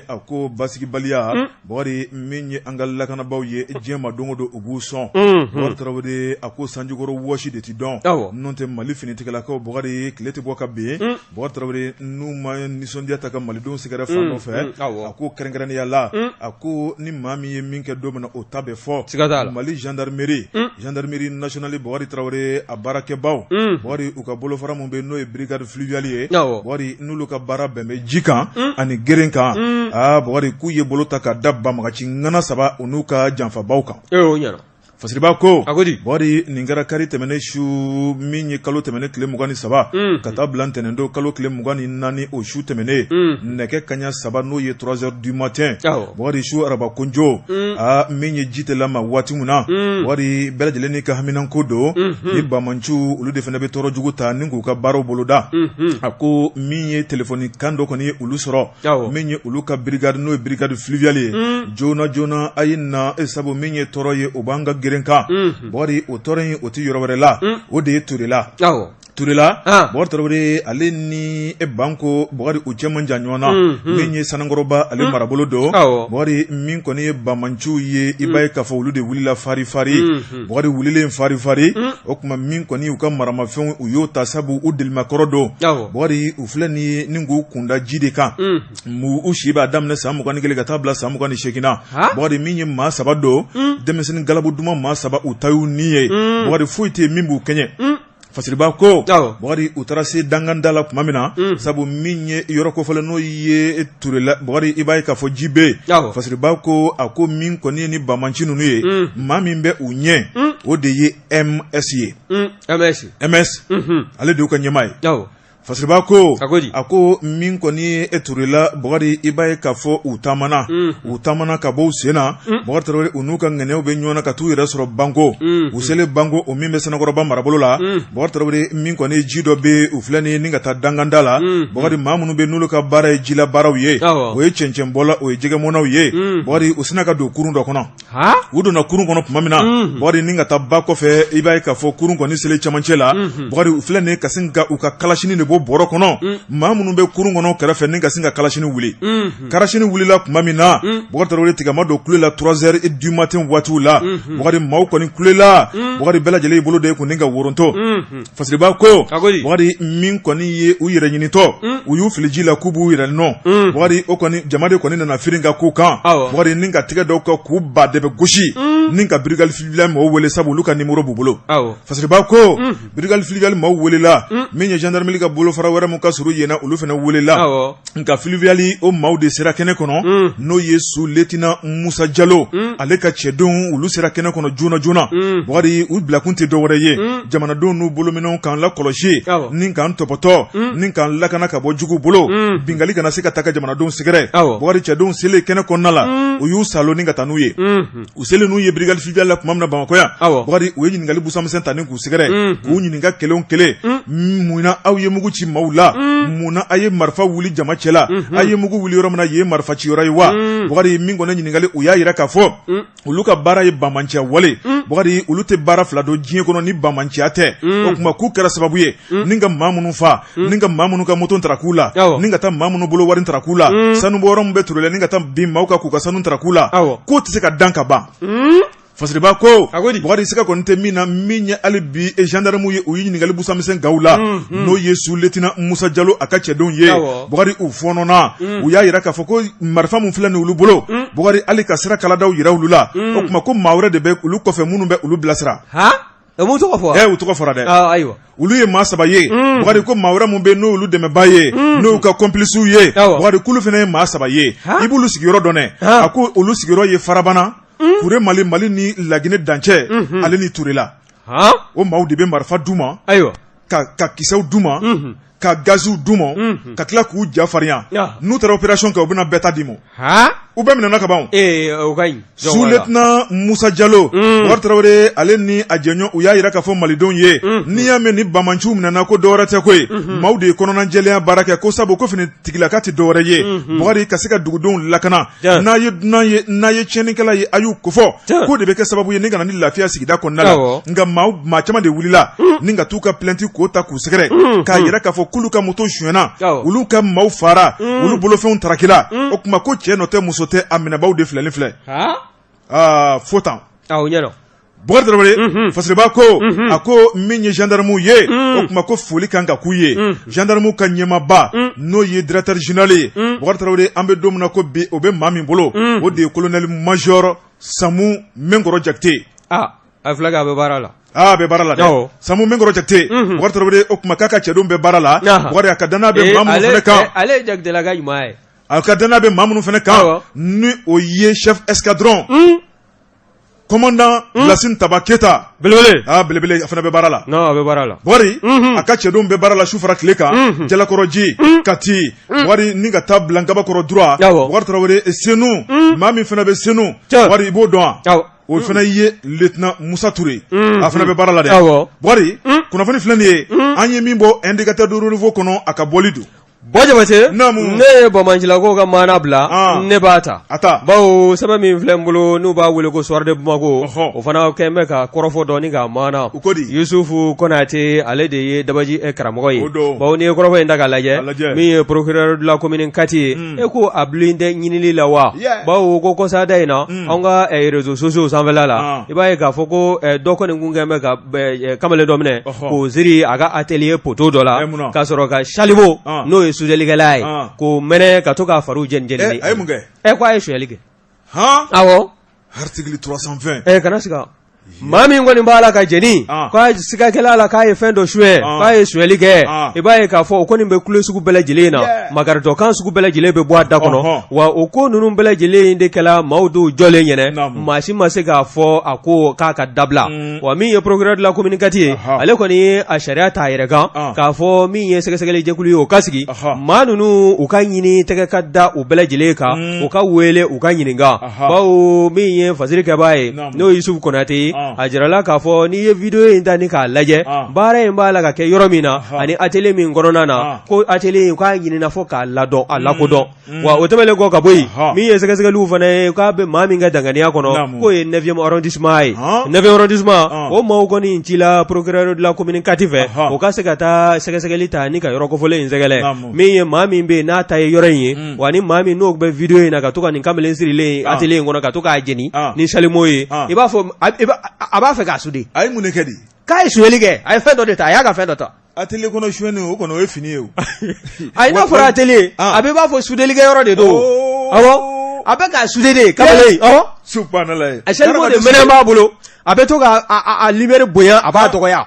a ko basigibaliya Bɔkari min ye an ka lakanabaaw ye diɲɛ ma don o don u b'u sɔn Bɔkari Tarawele a ko sanjikɔrɔ wɔsi de ti dɔn n'o tɛ Mali finitigilakaw Bɔkari tile tɛ bɔ ka ben Bɔkari Tarawele n'u ma nisɔndiya ta ka malidenw sɛgɛrɛ fan dɔ fɛ a ko kɛrɛnkɛrɛnnenya la a ko ni maa min ye min kɛ don min na o ta bɛ fɔ Mali gendarmerie nationale Bɔkari Tarawele a baarakɛbaw Bɔkari u ka bolofara mun bɛ n'o ye brigade fluviale ye Bɔkari n'olu ka baara bɛn bɛ ji kan ani geren kan Bɔkari k'u ye bolo ta ka da banbagaci ŋana 3 u n'u ka janfabaw kan fasiriba ko agodi bori ningara kari tɛmɛnen su min ye kalo tɛmɛnen tile 23 ka taa bila ntɛnɛndo kalo tile 24 o su tɛmɛnen nɛgɛ kaɲa 3 n'o ye 3h du matin bori su araba konjo min ye ji tɛ lama waati min na bori bɛɛ lajɛlen ni ka haminanko don ni bamancu olu de fana bɛ tɔɔrɔ jugu ta ni k'u ka baaraw boloda a ko min ye telefɔni kan dɔ kɔni ye olu sɔrɔ min ye olu ka brigade n'o ye brigade fluviale ye joona a ye na sabu min ye tɔɔrɔ ye o b'an ka gerenka bori o tɔɔrɔ in o tɛ yɔrɔ wɛrɛ la o de ye Turela Turela bori Tarawele ale ni banko bori u cɛman jan ɲɔgɔn na min ye Sanankɔrɔba ale marabolo don bori min kɔni ye bamancu ye i b'a ye k'a fɔ olu de wulila fari bori wulilen fari o tuma min kɔni y'u ka maramafɛnw u y'o ta sabu u delimakɔrɔ don bori u filɛ ni k'u kunda ji de kan u si b'a daminɛ san 21 ka taa bila san 28 na bori min ye maa 3 don denmisɛnnin galabu duman maa 3 u ta y'u ni ye bori foyi tɛ min b'u kɛɲɛ fasiriba ko bori u taara se danganda la tuma min na sabu min ye yɔrɔ kofɔlen n'o ye Turela bori i b'a ye k'a fɔ ji bɛ fasiriba ko a ko min kɔni ye ni bamanci ninnu ye maa min bɛ u ɲɛ o de ye MS ye MS ale de y'u ka ɲɛmaa ye fasiriba ko a ko min kɔni ye Turela bori i b'a ye k'a fɔ u taamana ka bɔ u sen na bori Tarawele u n'u ka ŋɛnɛw bɛ ɲɔgɔn na ka t'u yɛrɛ sɔrɔ banko u selen banko o min bɛ Sanankɔrɔba marabolo la bori Tarawele min kɔni ye ji dɔ bɛ u filɛ ni ka taa danganda la bori maa minnu bɛ n'olu ka baara ye jila baaraw ye o ye cɛncɛnbɔla o ye jɛgɛmɔnaw ye bori u sina ka don kurun dɔ kɔnɔ u donna kurun kɔnɔ tuma min na bori ni ka taa ba kɔfɛ i b'a ye k'a fɔ kurun kɔni selen cɛmancɛ la bori u filɛ ka sin ka u ka kalasini de bɔ bɔrɔ kɔnɔ maa minnu bɛ kurun kɔnɔ kɛrɛfɛ ni ka sin ka kalasini wuli kalasini wulila tuma min na bori Tarawele tigama don kule la 3h du matin waatiw la bori maaw kɔni kulela bori bɛɛ lajɛlen bolo de kun ni ka woronto fasiriba ko bori min kɔni ye u yɛrɛ ɲinitɔ u y'u fili ji la k'u b'u yɛrɛ nɔ bori o kɔni jama de kɔni nana firin ka ko kan bori ni ka tigɛ dɔw ka k'u ba de bɛ gosi ni ka brigade fluviale mɔgɔw wele sabu olu ka numéro b'u bolo fasiriba ko brigade fluviale mɔgɔw welela min ye gendarmerie ka bolofara wɛrɛ mun ka suru yena olu fana welela nka fluviale o maaw de sera kɛnɛ kɔnɔ n'o ye sous-lieutenant Musa Jalo ale ka cɛdenw olu sera kɛnɛ kɔnɔ joona bori u bilakun tɛ dɔwɛrɛ ye jamanadenw n'u bolominɛw k'an lakɔlɔsi ni k'an tɔpɔtɔ ni k'an lakana ka bɔ juguw bolo bingali kana se ka taa ka jamanadenw sɛgɛrɛ bori cɛdenw selen kɛnɛ kɔnɔna la u y'u salo ni ka taa n'u ye u selen n'u ye brigade fluviale la tuma min na Bamakɔ yan bori u ye ɲininkali busamisɛn ta ni k'u sɛgɛrɛ k'u ɲininka kelen munna aw ye mugu ci maaw la munna a ye marifa wuli jama cɛla a ye mugu wuli yɔrɔ min na ye marifa ci yɔrɔ ye wa bori min kɔni ɲininkali u y'a yira k'a fɔ olu ka baara ye bamanciya wale bori olu tɛ baara fila dɔn diɲɛ kɔnɔ ni bamanciya tɛ o tuma k'u kɛra sababu ye ni ka maa minnu fa ni ka maa minnu ka moto tara k'u la ni ka taa maa minnu bolo wari tara k'u la sanu bɔ yɔrɔ min bɛ Turela ni ka taa bin maaw kan k'u ka sanu tara k'u la k'o tɛ se ka dan ka ban fasiriba ko bori sika kɔni tɛ min na min ye hali bi gendarmew ye u ye ɲininkali busamisɛn gaw la n'o ye sous-lieutenant Musa Jalo a ka cɛdenw ye bori u fɔnɔna u y'a yira k'a fɔ ko marifa min filɛ nin olu bolo bori hali ka sira kaladaw yira olu la o tuma ko maa wɛrɛ de bɛ olu kɔfɛ minnu bɛ olu bilasira u tɔgɔ fɔra dɛ olu ye maa 3 ye bori ko maa wɛrɛ min bɛ n'olu dɛmɛbaa ye n'u ka complices ye bori kulu fana ye maa 3 ye i b'olu sigiyɔrɔ dɔn dɛ a ko olu sigiyɔrɔ ye Farabana Kure Mali ni Laginɛ dancɛ ale ni Turela o maaw de bɛ marifa d'u ma ka kisɛw d'u ma ka gaziw d'u ma ka tila k'u jafarinya n'u taara opération kɛ u bɛna bɛɛ ta d'i ma u bɛɛ minɛna ka ban sous-lieutenant Musa Jalo bori Tarawele ale ni a jɛɲɔgɔn u y'a yira k'a fɔ malidenw ye n'i y'a mɛn ni bamanciw minɛna ko dɔwɛrɛ tɛ koyi maaw de ye kɔnɔnajɛlenya baara kɛ ko sabu ko fini tigilaka tɛ dɔwɛrɛ ye bori ka se ka dugudenw lakana n'a ye tiɲɛnikɛla ye a y'u kofɔ k'o de bɛ kɛ sababu ye ni kana ni lafiya sigida kɔnɔna la nka maa caman de wulila ni ka t'u ka plainte k'o ta k'u sɛgɛrɛ k'a yira k'a fɔ k'olu ka moto suyɛnna olu ka maaw fara olu bolofɛnw tarakila o tuma ko cɛ nɔ tɛ muso tɛ a minɛbaaw de filɛlen filɛ fo tan bori Tarawele fasiriba ko a ko min ye gendarmew ye o tuma ko foli kan ka k'u ye gendarmew ka ɲɛmaaba n'o ye directeur général ye bori Tarawele an bɛ don min na ko bi o bɛ maa min bolo o de ye colonel major Samu Menkɔrɔ Jakite a filɛ k'a bɛ baara la a bɛ baara la dɛ Samu Menkɔrɔ Jakite bori Tarawele o tuma k'a ka cɛdenw bɛ baara la bori a ka danaya bɛ maa minnu fana kan ale ye Jakitela ka ɲuman ye a ka danaya bɛ maa minnu fana kan ni o ye chef escadron commandant Lassine Taba Keita belebele belebele a fana bɛ baara la non a bɛ baara la wari a ka cɛdenw bɛ baara la su fara tile kan jalakɔrɔji Kati wari ni ka taa Blankabakɔrɔ droit wari Tarawele Senu maa min fana bɛ Senu wari i b'o dɔn wa o fana ye lieutenant Musa Touré a fana bɛ baara la dɛ wari kunnafoni filɛ nin ye an ye min bɔ indicateur de renouveau kɔnɔ a ka bɔli don Bɔjabate ne ye Bamanjilakaw ka maana bila ne b'a ta bawo sɛbɛn min filɛ n bolo n'u b'a wele ko soir de Bamako o fana kɛn bɛ ka kɔrɔfɔ dɔɔni ka maana Yusufu Konate ale de ye Dabaji karamɔgɔ ye bawo n'i ye kɔrɔfɔ in ta k'a lajɛ min ye procureur de la commune Kati ye e ko a bilen tɛ ɲinili la wa bawo ko kɔsada in na anw ka réseaux sociaux sanfɛla la i b'a ye k'a fɔ ko dɔ kɔni kun kɛn bɛ ka kamalen dɔ minɛ k'o siri a ka atelier poteau dɔ la k'a sɔrɔ ka salibo n'o ye sujɛlikɛla ye k'o mɛnɛ ka to k'a fariw jeni jeni a ye mun kɛ ko a ye suyɛli kɛ awɔ article 320 kana siga maa min kɔni b'a la ka jeni k'a sigakɛla la k'a ye fɛn dɔ suyɛ k'a ye suyɛli kɛ i b'a ye k'a fɔ o kɔni bɛ kulo sugu bɛɛ lajɛlen na magaritɔkan sugu bɛɛ lajɛlen bɛ bɔ a da kɔnɔ wa o ko ninnu bɛɛ lajɛlen de kɛla maaw dɔw jɔlen ɲɛnɛ maa si ma se k'a fɔ a ko k'a ka dabila wa min ye procureur de la commune Kati ye ale kɔni ye a sariya t'a yɛrɛ kan k'a fɔ min ye sɛgɛsɛgɛli jɛkulu ye o ka sigi maa ninnu u ka ɲini tɛgɛ ka da u bɛɛ lajɛlen kan u ka wele u ka ɲininka bawo min ye fasiri kɛbaa ye n'o ye Yusufu Konate ye a jirala k'a fɔ n'i ye video in ta ni k'a lajɛ baara in b'a la ka kɛ yɔrɔ min na ani atelier min kɔnɔna na ko atelier in k'a ɲinina fɔ k'a ladɔn a lakodɔn wa o tɛmɛlen kɔ ka bɔ yen min ye sɛgɛsɛgɛliw fana ye k'a bɛ maa min ka danganiya kɔnɔ k'o ye 9e arrondissement ye 9e arrondissement o maaw kɔni ci la procureur de la commune Kati fɛ o ka se ka taa sɛgɛsɛgɛli ta ni ka yɔrɔ kofɔlen in sɛgɛlɛ min ye maa min bɛ yen n'a ta ye yɔrɔ in ye wa ni maa min n'o bɛ video in na ka to ka nin kamalen sirilen atelier in kɔnɔ ka to k'a jeni ni salimo ye i b'a fɔ a b'a fɛ k'a sude a ye mun de kɛ di k'a ye suyɛli kɛ a ye fɛn dɔ de ta a y'a ka fɛn dɔ ta atelier kɔnɔ suyɛni o kɔnɔ o ye fini ye o a ye n'a fɔra atelier a bɛ b'a fɔ sudelikɛ yɔrɔ de don awɔ a bɛ k'a sude de kamalen subhanallah a salimo de mɛnɛ b'a bolo a bɛ to k'a libérer bonya a b'a dɔgɔya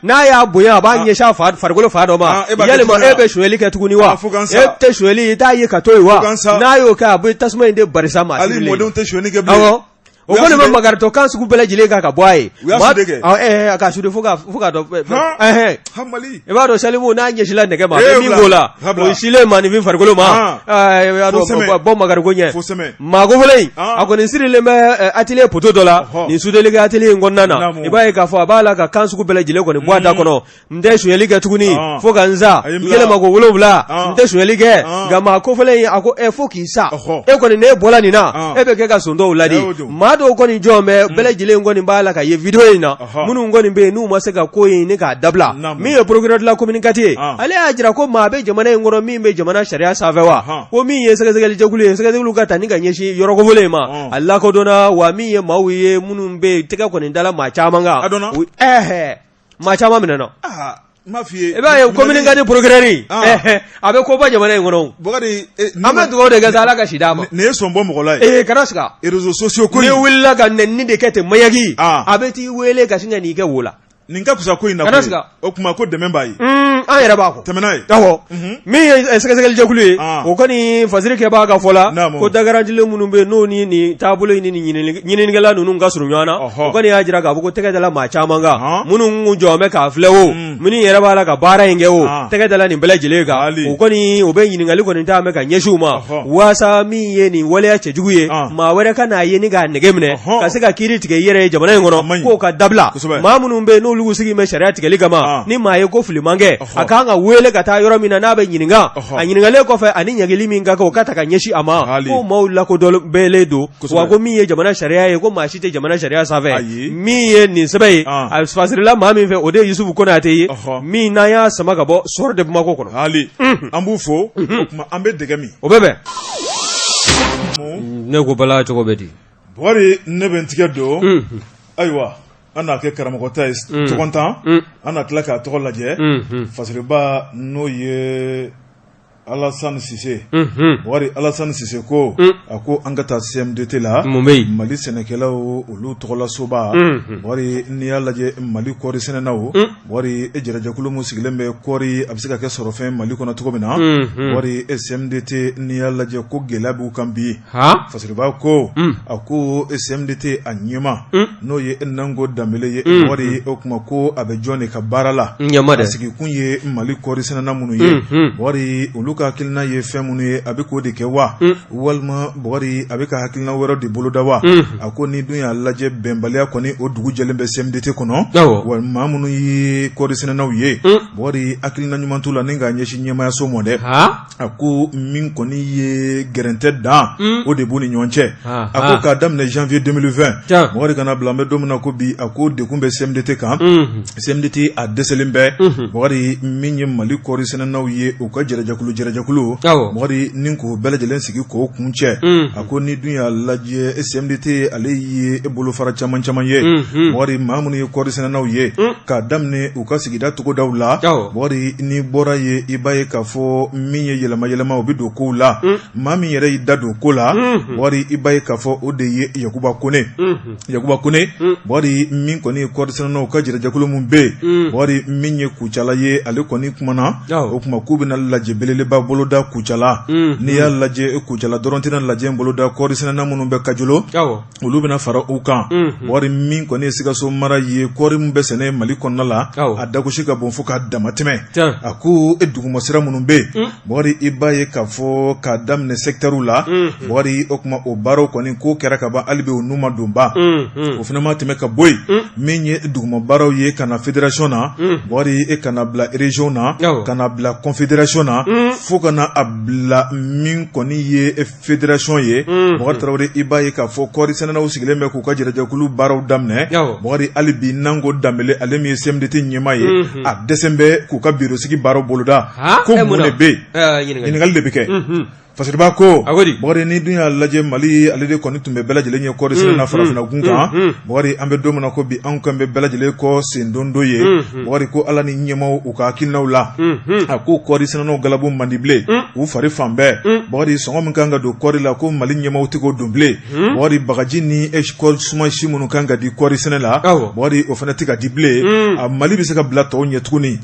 n'a y'a bonya a b'a ɲɛsin a farikolo fa dɔ ma yalima e bɛ suyɛli kɛ tuguni wa e tɛ suyɛli i t'a ye ka to yen wa n'a y'o kɛ a bɛ tasuma in de barisa ma hali mɔdenw tɛ suyɛni kɛ bilen o kɔni bɛ magaritɔkan sugu bɛɛ lajɛlen kan ka bɔ a ye a ka sude fo ka dɔ i b'a dɔn salimu n'a ɲɛsila nɛgɛ ma a bɛ min k'o la o silen maanifin farikolo ma bɔ magariko ɲɛ maa kofɔlen a kɔni sirilen bɛ atelier poteau dɔ la nin sudelikɛ atelier in kɔnɔna na i b'a ye k'a fɔ a b'a la ka kan sugu bɛɛ lajɛlen kɔni bɔ a da kɔnɔ n tɛ suyɛli kɛ tuguni fo ka n sa n yɛlɛma ko 7 n tɛ suyɛli kɛ nka maa kofɔlen a ko fo k'i sa e kɔni ne bɔra nin na e bɛ kɛ ka son dɔw ladi dɔw kɔni jɔn bɛ bɛɛ lajɛlen kɔni b'a la ka ye video in na minnu kɔni bɛ yen n'u ma se ka ko in ni k'a dabila min ye procureur de la commune Kati ye ale y'a jira ko maa bɛ jamana in kɔnɔ min bɛ jamana sariya sanfɛ wa ko min ye sɛgɛsɛgɛli jɛkulu ye sɛgɛsɛgɛliw ka ta ni ka ɲɛsin yɔrɔ kofɔlen ma a lakodɔnna wa min ye maaw ye minnu bɛ tɛgɛ kɔni dala maa caman kan maa caman minɛna i b'a ye commune Kati procureur a bɛ koba jamana in kɔnɔ an bɛ dugawu de kɛ sa Ala ka si d'a ma nin ye sɔn bɔ mɔgɔ la ye kana siga réseaux sociaux ko n'i wulila ka nɛnini de kɛ ten mayagi a bɛ t'i wele ka sin ka n'i kɛ wo la nin ka fisa ko in na o kuma ko dɛmɛ b'a ye an yɛrɛ b'a kɔ tɛmɛna ye awɔ min ye sɛgɛsɛgɛli jɛkulu ye o kɔni fasiri kɛbaa ka fɔ la ko dagarandilen minnu bɛ yen n'o ni nin taabolo ni ɲininikɛla ninnu ka surun ɲɔgɔn na o kɔni y'a jira k'a fɔ ko tɛgɛ dala maa caman kan minnu jɔn bɛ k'a filɛ o minnu yɛrɛ b'a la ka baara in kɛ o tɛgɛ dala nin bɛɛ lajɛlen kan o kɔni o bɛ ɲininkali kɔni taa mɛ ka ɲɛsin u ma waasa min ye nin waleya cɛjugu ye maa wɛrɛ ka n'a ye ni k'a nɛgɛ minɛ ka se ka kiiri tigɛ i yɛrɛ ye jamana in kɔnɔ k'o ka dabila maa minnu bɛ yen n'olu sigi bɛ sariya tigɛli kama ni maa ye ko fili man kɛ a kan ka wele ka taa yɔrɔ min na n'a bɛ ɲininka a ɲininkalen kɔfɛ ani ɲagili min ka kɛ o ka ta ka ɲɛsin a ma ko maaw lakodɔnbɛlen don wa ko min ye jamana sariya ye ko maa si tɛ jamana sariya sanfɛ min ye nin sɛbɛn ye a fasirila maa min fɛ o de ye Yusufu Konate ye min n'an y'a sama ka bɔ sɔrɔ de Bamako kɔnɔ an b'u fo o kuma an bɛ dɛgɛ min o bɛ bɛn ne ko bala cogo bɛ di Bukari ne bɛ n tigɛ don ayiwa an n'a kɛ karamɔgɔ ta ye tɔgɔntan an na tila k'a tɔgɔ lajɛ fasiriba n'o ye Alassane Cissé wari Alassane Cissé ko ako an ka taa CMDT la Mali sɛnɛkɛlaw olu tɔgɔla soba wari n'i y'a lajɛ Mali kɔɔri sɛnɛnaw wari jarajakulu mun sigilen bɛ kɔɔri a bɛ se ka kɛ sɔrɔfɛn Mali kɔnɔ cogo min na wari CMDT n'i y'a lajɛ ko gɛlɛya b'u kan bi Fasiriba ko a ko CMDT a ɲɛma n'o ye Nango Dambele ye wari o kuma ko a bɛ jɔn de ka baara la a sigi kun ye Mali kɔɔri sɛnɛna minnu ye wari olu ka hakilina ye fɛn minnu ye a bɛ k'o de kɛ wa walima wari a bɛ ka hakilina wɛrɛ de boloda wa a ko ni dun y'a lajɛ bɛnbaliya kɔni o dugu jɛlen bɛ CMDT kɔnɔ wa maa minnu ye kɔɔri sɛnɛnaw ye wari hakilina ɲuman t'u la ni k'a ɲɛsin ɲɛmayaso mɔ dɛ a ko min kɔni ye gɛrɛntɛ dan o de b'u ni ɲɔgɔn cɛ a ko k'a daminɛ janvier 2020 wari kana bila an bɛ don min na ko bi a ko dekun bɛ CMDT kan CMDT a dɛsɛlen bɛ wari min ye Mali kɔɔri sɛnɛnaw ye u ka jɛrɛjakulu wari ni k'o bɛɛ lajɛlen sigi k'o kun cɛ a ko ni dun y'a lajɛ CMDT ale ye bolofara caman ye wari maa minnu ye kɔɔri sɛnɛnaw ye k'a daminɛ u ka sigida togodaw la wari ni bɔra ye i b'a ye k'a fɔ min ye yɛlɛma o bɛ don kow la maa min yɛrɛ y'i da don ko la wari i b'a ye k'a fɔ o de ye Yakuba Kone wari min kɔni ye kɔɔri sɛnɛnaw ka jɛrɛjakulu mun bɛ yen wari min ye Kucala ye ale kɔni kumana o kuma k'u bɛna lajɛ belebeleba boloda Kucala n'i y'a lajɛ Kucala dɔrɔn tɛna lajɛ boloda kɔɔri sɛnɛna minnu bɛ Kajolo olu bɛna fara u kan wari min kɔni ye Sikaso mara ye kɔɔri min bɛ sɛnɛ Mali kɔnɔna la a dagosi ka bon fo k'a dama tɛmɛ a ko dugumasira minnu bɛ yen wari i b'a ye k'a fɔ k'a daminɛ secteurs la wari o kuma o baaraw kɔni ko kɛra ka ban hali bi o n'u ma don ba o fana ma tɛmɛ ka bɔ yen min ye duguma baaraw ye ka na fédération na wari ka na bila région na ka na bila confédération na fo ka na a bila min kɔni ye fédération ye Bokari Tarawele i b'a ye k'a fɔ kɔɔri sɛnɛnaw sigilen bɛ k'u ka jɛrɛjakulu baaraw daminɛ Bokari hali bi Nango Dambele ale min ye CMDT ɲɛma ye a dɛsɛn bɛ k'u ka biro sigi baaraw boloda ko mun de bɛ yen ɲininkali de bɛ kɛ Fasiriba ko Bokari ni dun y'a lajɛ Mali ale de kɔni tun bɛ bɛɛ lajɛlen ye kɔɔri sɛnɛna farafinna gun kan Bokari an bɛ don min na ko bi anw kan bɛ bɛɛ lajɛlen kɔ sen dondo ye Bokari ko Ala ni ɲɛmaw u ka hakilinaw la a ko kɔɔri sɛnɛnaw galabu man di bilen u fari fan bɛɛ Bokari sɔngɔ min kan ka don kɔɔri la ko Mali ɲɛmaw tɛ k'o don bilen Bokari bagaji ni kɔɔri sumansi minnu kan ka di kɔɔri sɛnɛ la Bokari o fana tɛ ka di bilen a Mali bɛ se ka bila tɔw ɲɛ tuguni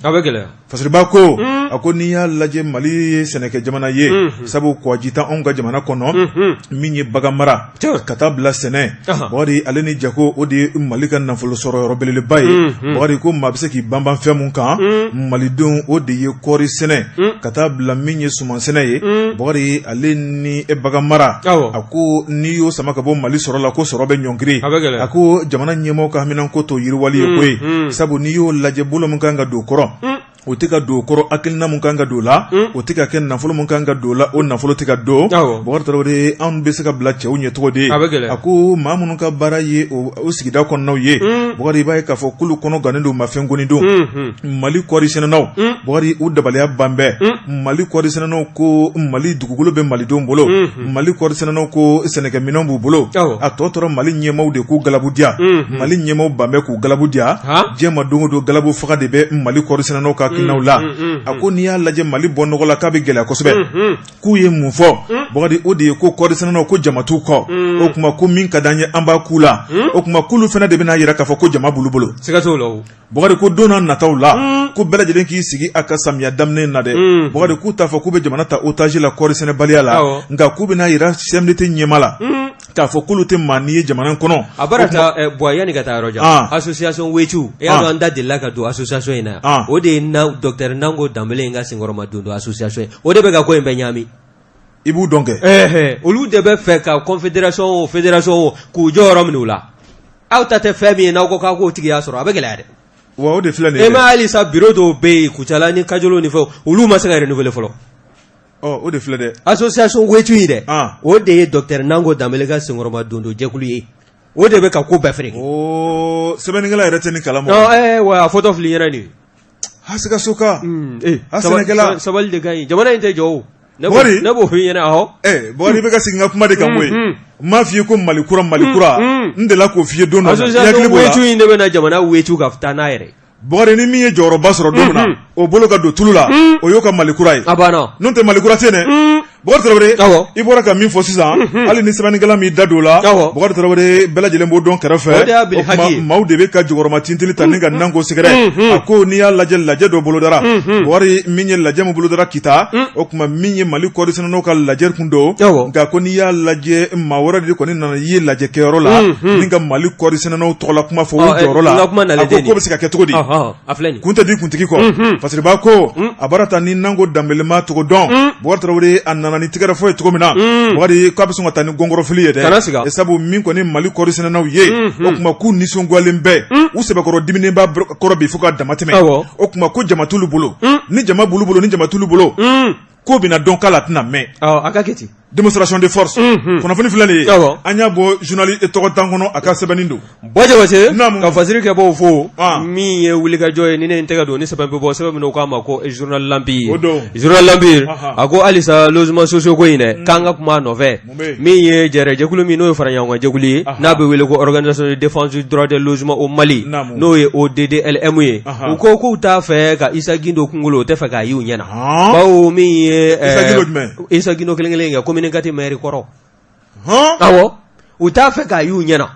Fasiriba ko a ko n'i y'a lajɛ Mali ye sɛnɛkɛ jamana ye sabu kɔjita anw ka jamana kɔnɔ min ye bagan mara ka taa bila sɛnɛ Bokari ale ni Jako o de ye Mali ka nafolo sɔrɔ yɔrɔ belebeleba ye Bokari ko maa bɛ se k'i banban fɛn mun kan Malidenw o de ye kɔɔri sɛnɛ ka taa bila min ye suman sɛnɛ ye Bokari ale ni bagan mara a ko n'i y'o sama ka bɔ Mali sɔrɔ la ko sɔrɔ bɛ ɲɔngiri a ko jamana ɲɛmaaw ka hamina ko to yiriwali ye koyi sabu n'i y'o lajɛ bolo min kan ka don kɔrɔ o tɛ ka don kɔrɔ hakilina mun kan ka don la o tɛ ka kɛ nafolo mun kan ka don la o nafolo tɛ ka don Bokari Tarawele anw bɛ se ka bila cɛw ɲɛ cogo di a ko maa minnu ka baara ye o sigida kɔnɔnaw ye Bokari i b'a ye k'a fɔ k'olu kɔnɔ gannen don ma fɛn goni don Mali kɔɔri sɛnɛnaw Bokari u dabaliya ban bɛɛ Mali kɔɔri sɛnɛnaw ko Mali dugukolo bɛ Malidenw bolo Mali kɔɔri sɛnɛnaw ko sɛnɛkɛminɛnw b'u bolo a tɔ tora Mali ɲɛmaaw de k'u galabu diya Mali ɲɛmaaw ban bɛɛ k'u galabu diya diɲɛ ma don o don galabu faga de bɛ Mali kɔɔri sɛnɛnaw ka hakilinaw la a ko n'i y'a lajɛ Mali bɔ nɔgɔ la k'a bɛ gɛlɛya kosɛbɛ k'u ye mun fɔ Bokari o de ye ko kɔɔri sɛnɛnaw ko jama t'u kɔ o kuma ko min ka d'an ye an b'a k'u la o kuma k'olu fana de bɛna yira k'a fɔ ko jama b'olu bolo Bokari ko don n'a nataw la ko bɛɛ lajɛlen k'i sigi a ka samiya daminɛ na dɛ Bokari k'u t'a fɔ k'u bɛ jamana ta otage la kɔɔri sɛnɛbaliya la nka k'u bɛna yira CMDT ɲɛma la k'a fɔ k'olu tɛ maa n'i ye jamana kɔnɔ a bara ta Buwa yanni ka taa yɔrɔ jan association Wetu e y'a dɔn an da delila ka don association in na o de ye Dr Nango Dambele in ka senkɔrɔma don association o de bɛ ka ko in bɛɛ ɲagami i b'u dɔn kɛ olu de bɛ fɛ ka confédération o fédération o k'u jɔ yɔrɔ minnu la aw ta tɛ fɛn min ye n'aw ko k'aw k'o tigiya sɔrɔ a bɛ gɛlɛya dɛ wa o de filɛ nin ye e ma halisa bureau dɔw bɛ yen Kucala ni Kajolo ni fɛnw olu ma se ka renouveler fɔlɔ o de filɛ dɛ association Wetu in dɛ o de ye Dr Nango Dambele ka senkɔrɔma don jɛkulu ye o de bɛ ka ko bɛɛ feere sɛbɛnnikɛla yɛrɛ tɛ ni kalama wa a photo fili ɲɛna nin Sikaso ka sɛnɛkɛla sabali de ka ɲi jamana in tɛ jɔ o ne b'o f'i ɲɛna awɔ Bokari i bɛ ka segin ka kuma de kan koyi n m'a f'i ye ko Mali kura n delila k'o f'i ye don dɔ la association Wetu in de bɛ na jamana Wetu ka taa n'a yɛrɛ Bokari ni min ye jɔyɔrɔba sɔrɔ don min na o bolo ka don tulu la o y'o ka malikura ye n'o tɛ malikura tɛ dɛ Bokar Tarawele i bɔra ka min fɔ sisan hali ni sɛbɛnnikɛla min da don la Bokar Tarawele bɛɛ lajɛlen b'o dɔn kɛrɛfɛ o kuma maaw de bɛ ka jukɔrɔma tintili ta ni ka nanko sɛgɛrɛ a ko n'i y'a lajɛ lajɛ dɔ bolodara Bokari min ye lajɛ min bolodara kita o kuma min ye Mali kɔɔri sɛnɛlaw ka lajɛ kun don nka ko n'i y'a lajɛ maa wɛrɛ de kɔni nana ye lajɛ kɛyɔrɔ la ni ka Mali kɔɔri sɛnɛlaw tɔgɔla kuma fɔ o jɔyɔrɔ la a ko k'o bɛ se ka kɛ cogo di kun tɛ di kuntigi kɔ Fasiriba ko a baara ta ni nanko danbɛlɛma cogo dɔn Bokar Tarawele a nana ni tigɛrɛ fɔ ye cogo min na Bokari k'a bɛ sɔn ka taa ni gɔngɔrɔfili ye dɛ sabu min kɔni Mali kɔɔri sɛnɛlaw ye o kuma k'u nisɔngoyalen bɛɛ u sɛbɛkɔrɔ diminenba kɔrɔ bi fo ka dama tɛmɛ o kuma ko jama t'ulu bolo ni jama b'ulu bolo ni jama t'ulu bolo ko bɛna dɔn k'a la tɛna mɛn a ka kɛ ten démonstration de force kunnafoni filɛ nin ye an y'a bɔ journaliste tɔgɔ tan kɔnɔ a ka sɛbɛnni don Bɔjabase ka fasiri kɛ b'o fo min ye wulikajɔ ye ni ne tɛgɛ don ni sɛbɛn bɛ bɔ sɛbɛn min k'a ma ko journal Lampire journal Lampire a ko halisa logement sociaux ko in dɛ k'an ka kuma a nɔfɛ min ye jɛkulu min n'o ye fara ɲɔgɔn kan jɛkulu ye n'a bɛ wele ko organisation de défense du droit des logements au Mali n'o ye ODDLM ye u ko k'u t'a fɛ ka Isa Gindo kunkolo o tɛ fɛ k'a y'u ɲɛna bawo min ye Isa Gindo kelen kɛ commune kati maire kɔrɔ awɔ u t'a fɛ k'a y'u ɲɛna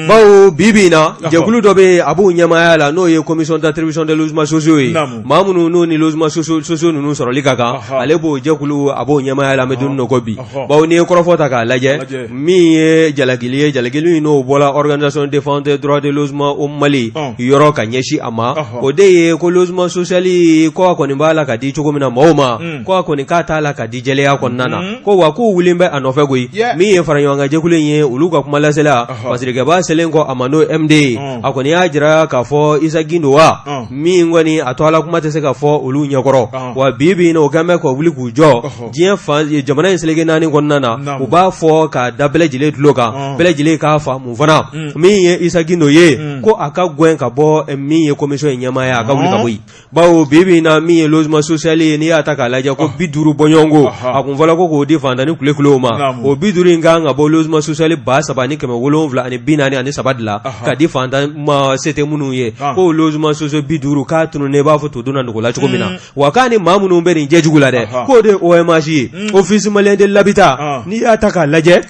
bawo bibi na jɛkulu dɔ bɛ a b'u ɲɛmaaya la n'o ye commission d'attribution des logements sociaux ye maa minnu n'o ni logements sociaux ninnu sɔrɔli ka kan ale b'o jɛkulu a b'o ɲɛmaaya la an bɛ don min ko bi bawo n'i ye kɔrɔfɔ ta k'a lajɛ min ye jalakili ye jalakili in n'o bɔra organisation de défense des droits des logements au Mali yɔrɔ ka ɲɛsin a ma o de ye ko logement social ko a kɔni b'a la ka di cogo min na maaw ma ko a kɔni k'a t'a la ka di jɛlenya kɔnɔna na ko wa k'u wulen bɛ a nɔfɛ koyi min ye fara ɲɔgɔn kan jɛkulu in ye olu ka kuma lasela Fasirikɛba selen kɔ a ma n'o MD a kɔni y'a jira k'a fɔ Isa Gindo wa min kɔni a to ala kuma tɛ se ka fɔ olu ɲɛkɔrɔ wa bibi na o kan bɛ ka wuli k'u jɔ diɲɛ fan jamana in seleke naani kɔnɔna na u b'a fɔ ka da bɛɛ lajɛlen tulo kan bɛɛ lajɛlen k'a fa mun fana min ye Isa Gindo ye ko a ka gɛn ka bɔ min ye commission in ɲɛmaaya a ka wuli ka bɔ yen bawo bibi na min ye logement social ye n'i y'a ta k'a lajɛ ko 50 bɔɲɔgɔnko a kun fɔla ko k'o di fantani kule ma o 50 in kan ka bɔ logement social 300 ni 743 de la ka di fantan ma sete minnu ye ko logement social 50 k'a tununnen b'a fɔ to donna nugu la cogo min na wa k'a ni maa minnu bɛ nin jɛjugu la dɛ k'o de OMH ye office malien de l'habitat n'i y'a ta k'a lajɛ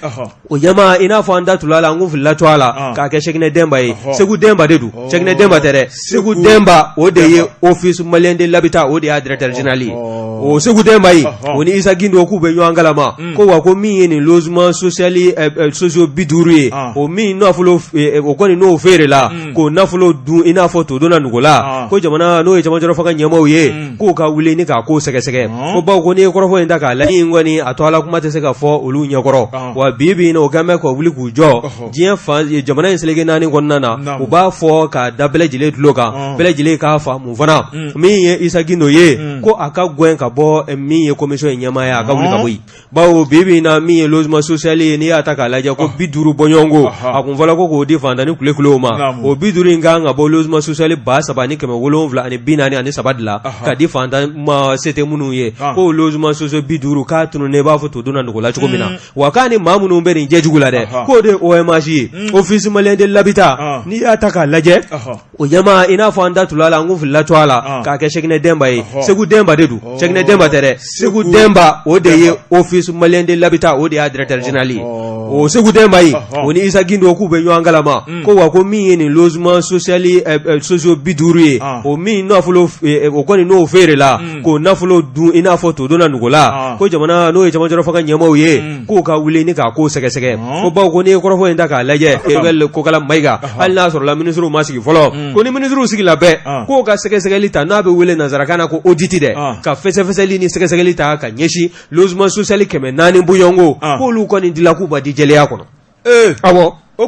o ɲɛma i n'a fɔ an da tula la an kun filila to a la k'a kɛ Sɛkinɛ Dɛnba ye Segu Dɛnba de don Sɛkinɛ Dɛnba tɛ dɛ Segu Dɛnba o de ye office malien de l'habitat o de y'a directeur général ye o Segu Dɛnba ye o ni Isa Gindo k'u bɛ ɲɔgɔn kalama ko wa ko min ye nin logement social sociaux 50 ye o min nafolo o kɔni n'o feere la ko nafolo dun i n'a fɔ to donna nugu la ko jamana n'o ye camanjɔrɔ fanga ɲɛmaaw ye k'o ka wuli ni k'a ko sɛgɛsɛgɛ ko bawo ko n'i ye kɔrɔfɔ in ta k'a lajɛ in kɔni a to ala kuma tɛ se ka fɔ olu ɲɛkɔrɔ wa bibi na o kan bɛ ka wuli k'u jɔ diɲɛ fan jamana in seleke naani kɔnɔna na u b'a fɔ ka da bɛɛ lajɛlen tulo kan bɛɛ lajɛlen k'a fa mun fana min ye Isa Gindo ye ko a ka gɛn ka bɔ min ye commission in ɲɛmaaya a ka wuli ka bɔ yen bawo bibi na min ye logement social ye n'i y'a ta k'a lajɛ ko 50 bɔɲɔgɔnko a kun fɔla ko k'o di fantani kule ma o 50 in kan ka bɔ logement social 300 ni 743 de la ka di fantan ma sete minnu ye ko logement social 50 k'a tununnen b'a fɔ to donna nugu la cogo min na wa k'a ni maa minnu bɛ nin jɛjugu la dɛ k'o de OMH ye office malien de l'habitat n'i y'a ta k'a lajɛ o ɲɛma i n'a fɔ an da tula la an kun filila to a la k'a kɛ Sɛkinɛ Dɛnba ye Segu Dɛnba de don Sɛkinɛ Dɛnba tɛ dɛ Segu Dɛnba o de ye office malien de l'habitat o de y'a directeur général ye o Segu Dɛnba ye o ni Isa Gindo k'u bɛ ɲɔgɔn kalama ko wa ko min ye nin logement social sociaux 50 ye o min nafolo o kɔni n'o feere la ko nafolo dun i n'a fɔ to donna nugu la ko jamana n'o ye camanjɔrɔ fanga ɲɛmaaw ye k'o ka wuli ni k'a ko sɛgɛsɛgɛ ko bawo ko n'i ye kɔrɔfɔ in ta k'a lajɛ Kokala Mayiga hali n'a sɔrɔla ministre ma sigi fɔlɔ ko ni ministre sigila bɛɛ k'o ka sɛgɛsɛgɛli ta n'a bɛ wele nanzarakan na ko audit dɛ ka fɛsɛfɛsɛli ni sɛgɛsɛgɛli ta ka ɲɛsin logement social 400 bɔɲɔgɔnko k'olu kɔni dila k'u ba di jɛlenya kɔnɔ awɔ ko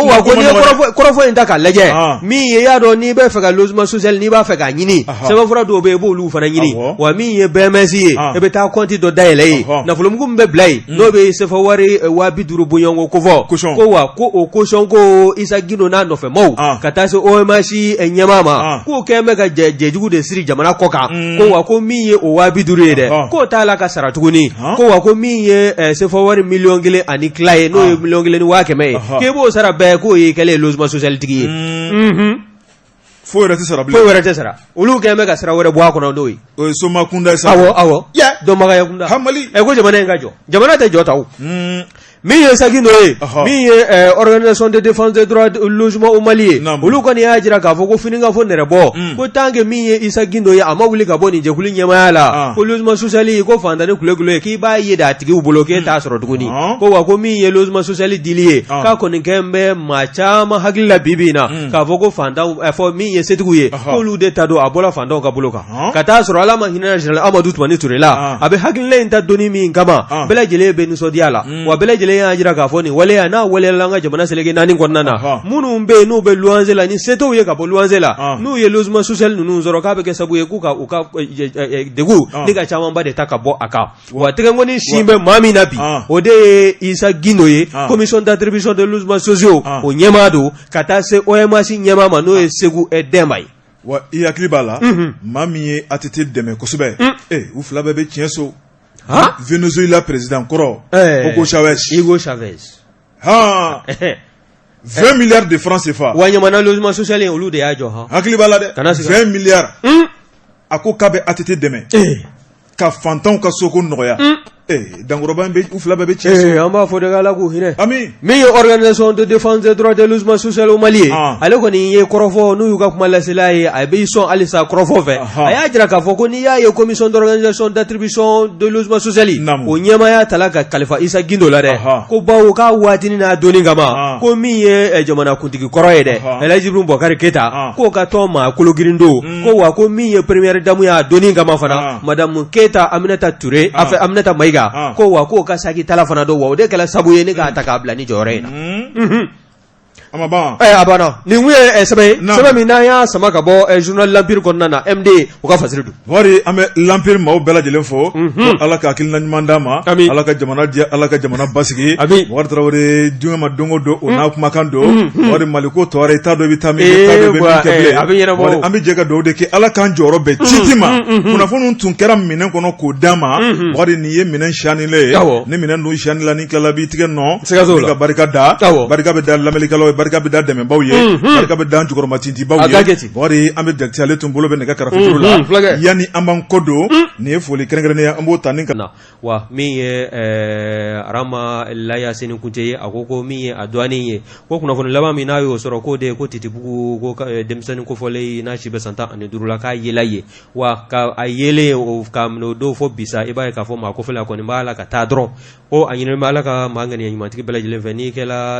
wa ko n'i ye kɔrɔfɔ in ta k'a lajɛ min ye y'a dɔn n'i bɛ fɛ ka logement social n'i b'a fɛ k'a ɲini sɛbɛnfura dɔw bɛ yen i b'olu fana ɲini wa min ye BMS ye i bɛ taa compte dɔ dayɛlɛ ye nafolomugu min bɛ bila yen n'o bɛ CFA wari 50 bɔɲɔgɔnko kofɔ ko wa ko o caution ko Isa Gindo n'a nɔfɛmaw ka taa se OMH ɲɛmaa ma k'o kɛn bɛ ka jɛjugu de siri jamana kɔ kan ko wa ko min ye o 50 ye dɛ k'o t'a la ka sara tuguni ko wa ko min ye CFA wari 1,000,000 ani tila ye n'o ye 1,500,000 ye k'o sara bɛɛ k'o ye kɛlen logement social tigi ye fo yɛrɛ tɛ sara bilen. Fo yɛrɛ tɛ sara. Olu kɛlen bɛ ka sira wɛrɛ bɔ a kɔnɔ n'o ye. O ye Soma Kunda ye sa. Awɔ. Dɔnbagaya kunda. Hamali. Ko jamana in ka jɔ. Jamana tɛ jɔ ta o. Min ye Sagindo ye, min ye organisation de défense des droits de logement au Mali ye. Olu kɔni y'a jira k'a fɔ ko fini ka fɔ nɛrɛbɔ. Ko tant que min ye Isa Gindo ye a ma wuli ka bɔ nin jɛkulu ɲɛmaya la. Ko logement social ko fantani kule ye k'i b'a ye d'a tigiw bolo k'e t'a sɔrɔ tuguni. Ko wa ko min ye logement social dili ye k'a kɔni kɛn bɛ maa caman hakili la bi na k'a fɔ ko fantanw fɔ min ye setigiw ye k'olu de ta don a bɔra fantanw ka bolo kan. Ka taa sɔrɔ Ala ma hinɛ général Amadou Toumani Touré la a bɛ hakilina in ta donni min kama bɛɛ lajɛlen bɛ nisɔndiya la wa bɛɛ lajɛlen y'a jira k'a fɔ nin waleya n'a waleyala an ka jamana seleke naani kɔnɔna na minnu bɛ yen n'u bɛ luwanse la ni setew ye ka bɔ luwanse la n'u ye logement social ninnu sɔrɔ k'a bɛ kɛ sababu ye k'u ka u ka degun ni ka camanba de ta ka bɔ a kan wa tɛgɛnkɔni sin bɛ maa min na bi o de ye Isa Gindo ye commission d'attribution de logements sociaux o ɲɛmaa don ka taa se OMS ɲɛmaa ma n'o ye Segu Dɛnba ye. Wa i hakili b'a la maa min ye ATT dɛmɛ kosɛbɛ u fila bɛɛ bɛ tiɲɛ so. Venezuela président kɔrɔ Hugo Chavez. 20 milliards de francs CFA. Wa ɲamana logement social olu de y'a jɔ ha. Hakili b'a la dɛ. 20 milliards. A ko k'a bɛ ATT dɛmɛ. Ka fantanw ka soko nɔgɔya. Dankɔrɔba in bɛ u fila bɛɛ bɛ tiɲɛ so. An b'a fɔ de k'Ala k'u hinɛ. Ami. Min ye organisation de défense des droits de logement social au Mali ye. Ale kɔni ye kɔrɔfɔ n'u y'u ka kuma lasela ye a bɛ sɔn halisa kɔrɔfɔ fɛ. A y'a jira k'a fɔ ko n'i y'a ye commission d'organisation d'attribution de logement social o ɲɛmaaya tala ka kalifa Isa Gindo la dɛ. Ko bawo k'a waatini n'a donni kama ko min ye jamanakuntigi kɔrɔ ye dɛ Elhaji Ibrahim Boubacar Keita k'o ka tɔn maa kologirin don ko wa ko min ye première dame y'a donni kama fana madame Keita Aminata Touré Aminata Maïga ko wa ko ka saki tala fana do wa o de kala sabu ye ne k'a ta k'a bila ni jɔyɔrɔ in na. Amaba. A banna nin kun ye sɛbɛn min n'an y'a sama ka bɔ journal L'Empire kɔnɔna na MD u ka fasiri don. Wari an bɛ L'Empire maaw bɛɛ lajɛlen fɔ ko Ala ka hakilina ɲuman d'a ma Ala ka jamana diya Ala ka jamana basigi Wari Tarawele diɲɛ ma don o don o n'a kumakan don wari Mali ko tɔɔrɔ i t'a dɔn i bɛ taa min i t'a dɔn i bɛ min kɛ bilen wari an bɛ jɛ ka dugawu de kɛ Ala k'an jɔyɔrɔ bɛɛ citi ma kunnafoni tun kɛra minɛn kɔnɔ k'o d'a ma wari nin ye minɛn siyanilen ye ni minɛn dun siyanila ni tilala b'i tigɛ nɔ ka barika da barika bɛ da lamɛnnikɛlaw ye barika bɛ da dɛmɛbaw ye barika bɛ da jukɔrɔmatintibaw ye wari an bɛ jakiti ale tun bolo bɛ nɛgɛ karafe la yanni an b'an kɔ don nin ye foli kɛrɛnkɛrɛnnen ye an b'o ta ni ka na wa min ye Arama Laya Seni Kunte ye a ko min ye a dɔɔnin ye ko kunnafoni laban min n'a y'o sɔrɔ k'o de ye ko Titibugu ko denmisɛnnin kofɔlen n'a si bɛ san 15 la k'a yela ye wa ka a yelen ka minɛ o don fɔ bisa i b'a ye k'a fɔ maa kofɔlen a kɔni b'a la ka taa dɔrɔn ko a ɲininen bɛ Ala ka maa ŋaniya ɲumantigi bɛɛ lajɛlen fɛ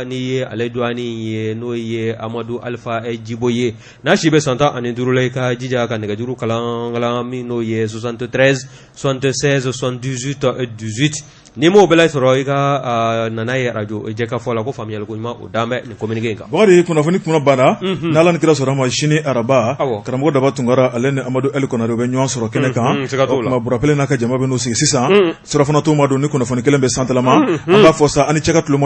n'i ye ale dɔɔnin ye n'o ye Amadou Alpha Djibo ye n'a si bɛ san 15 la i ka jija ka nɛgɛjuru kalan min n'o ye 73 76 78 18 ni m'o bɛɛ sɔrɔ i ka nana ye radio jɛkafɔ la ko faamuyali ko ɲuman o dan bɛ nin communiqué in kan. Bakari kunnafoni kunna banna n'Ala ni kira sɔrɔ a ma sini araba karamɔgɔ Daba Tunkara ale ni Amadou El Konare bɛ ɲɔgɔn sɔrɔ kɛnɛ kan o kuma Burapele n'a ka jama bɛ n'u sigi sisan surafana t'o ma don ni kunnafoni kelen bɛ sanfɛla ma an b'a fɔ sa ani cɛ ka tulo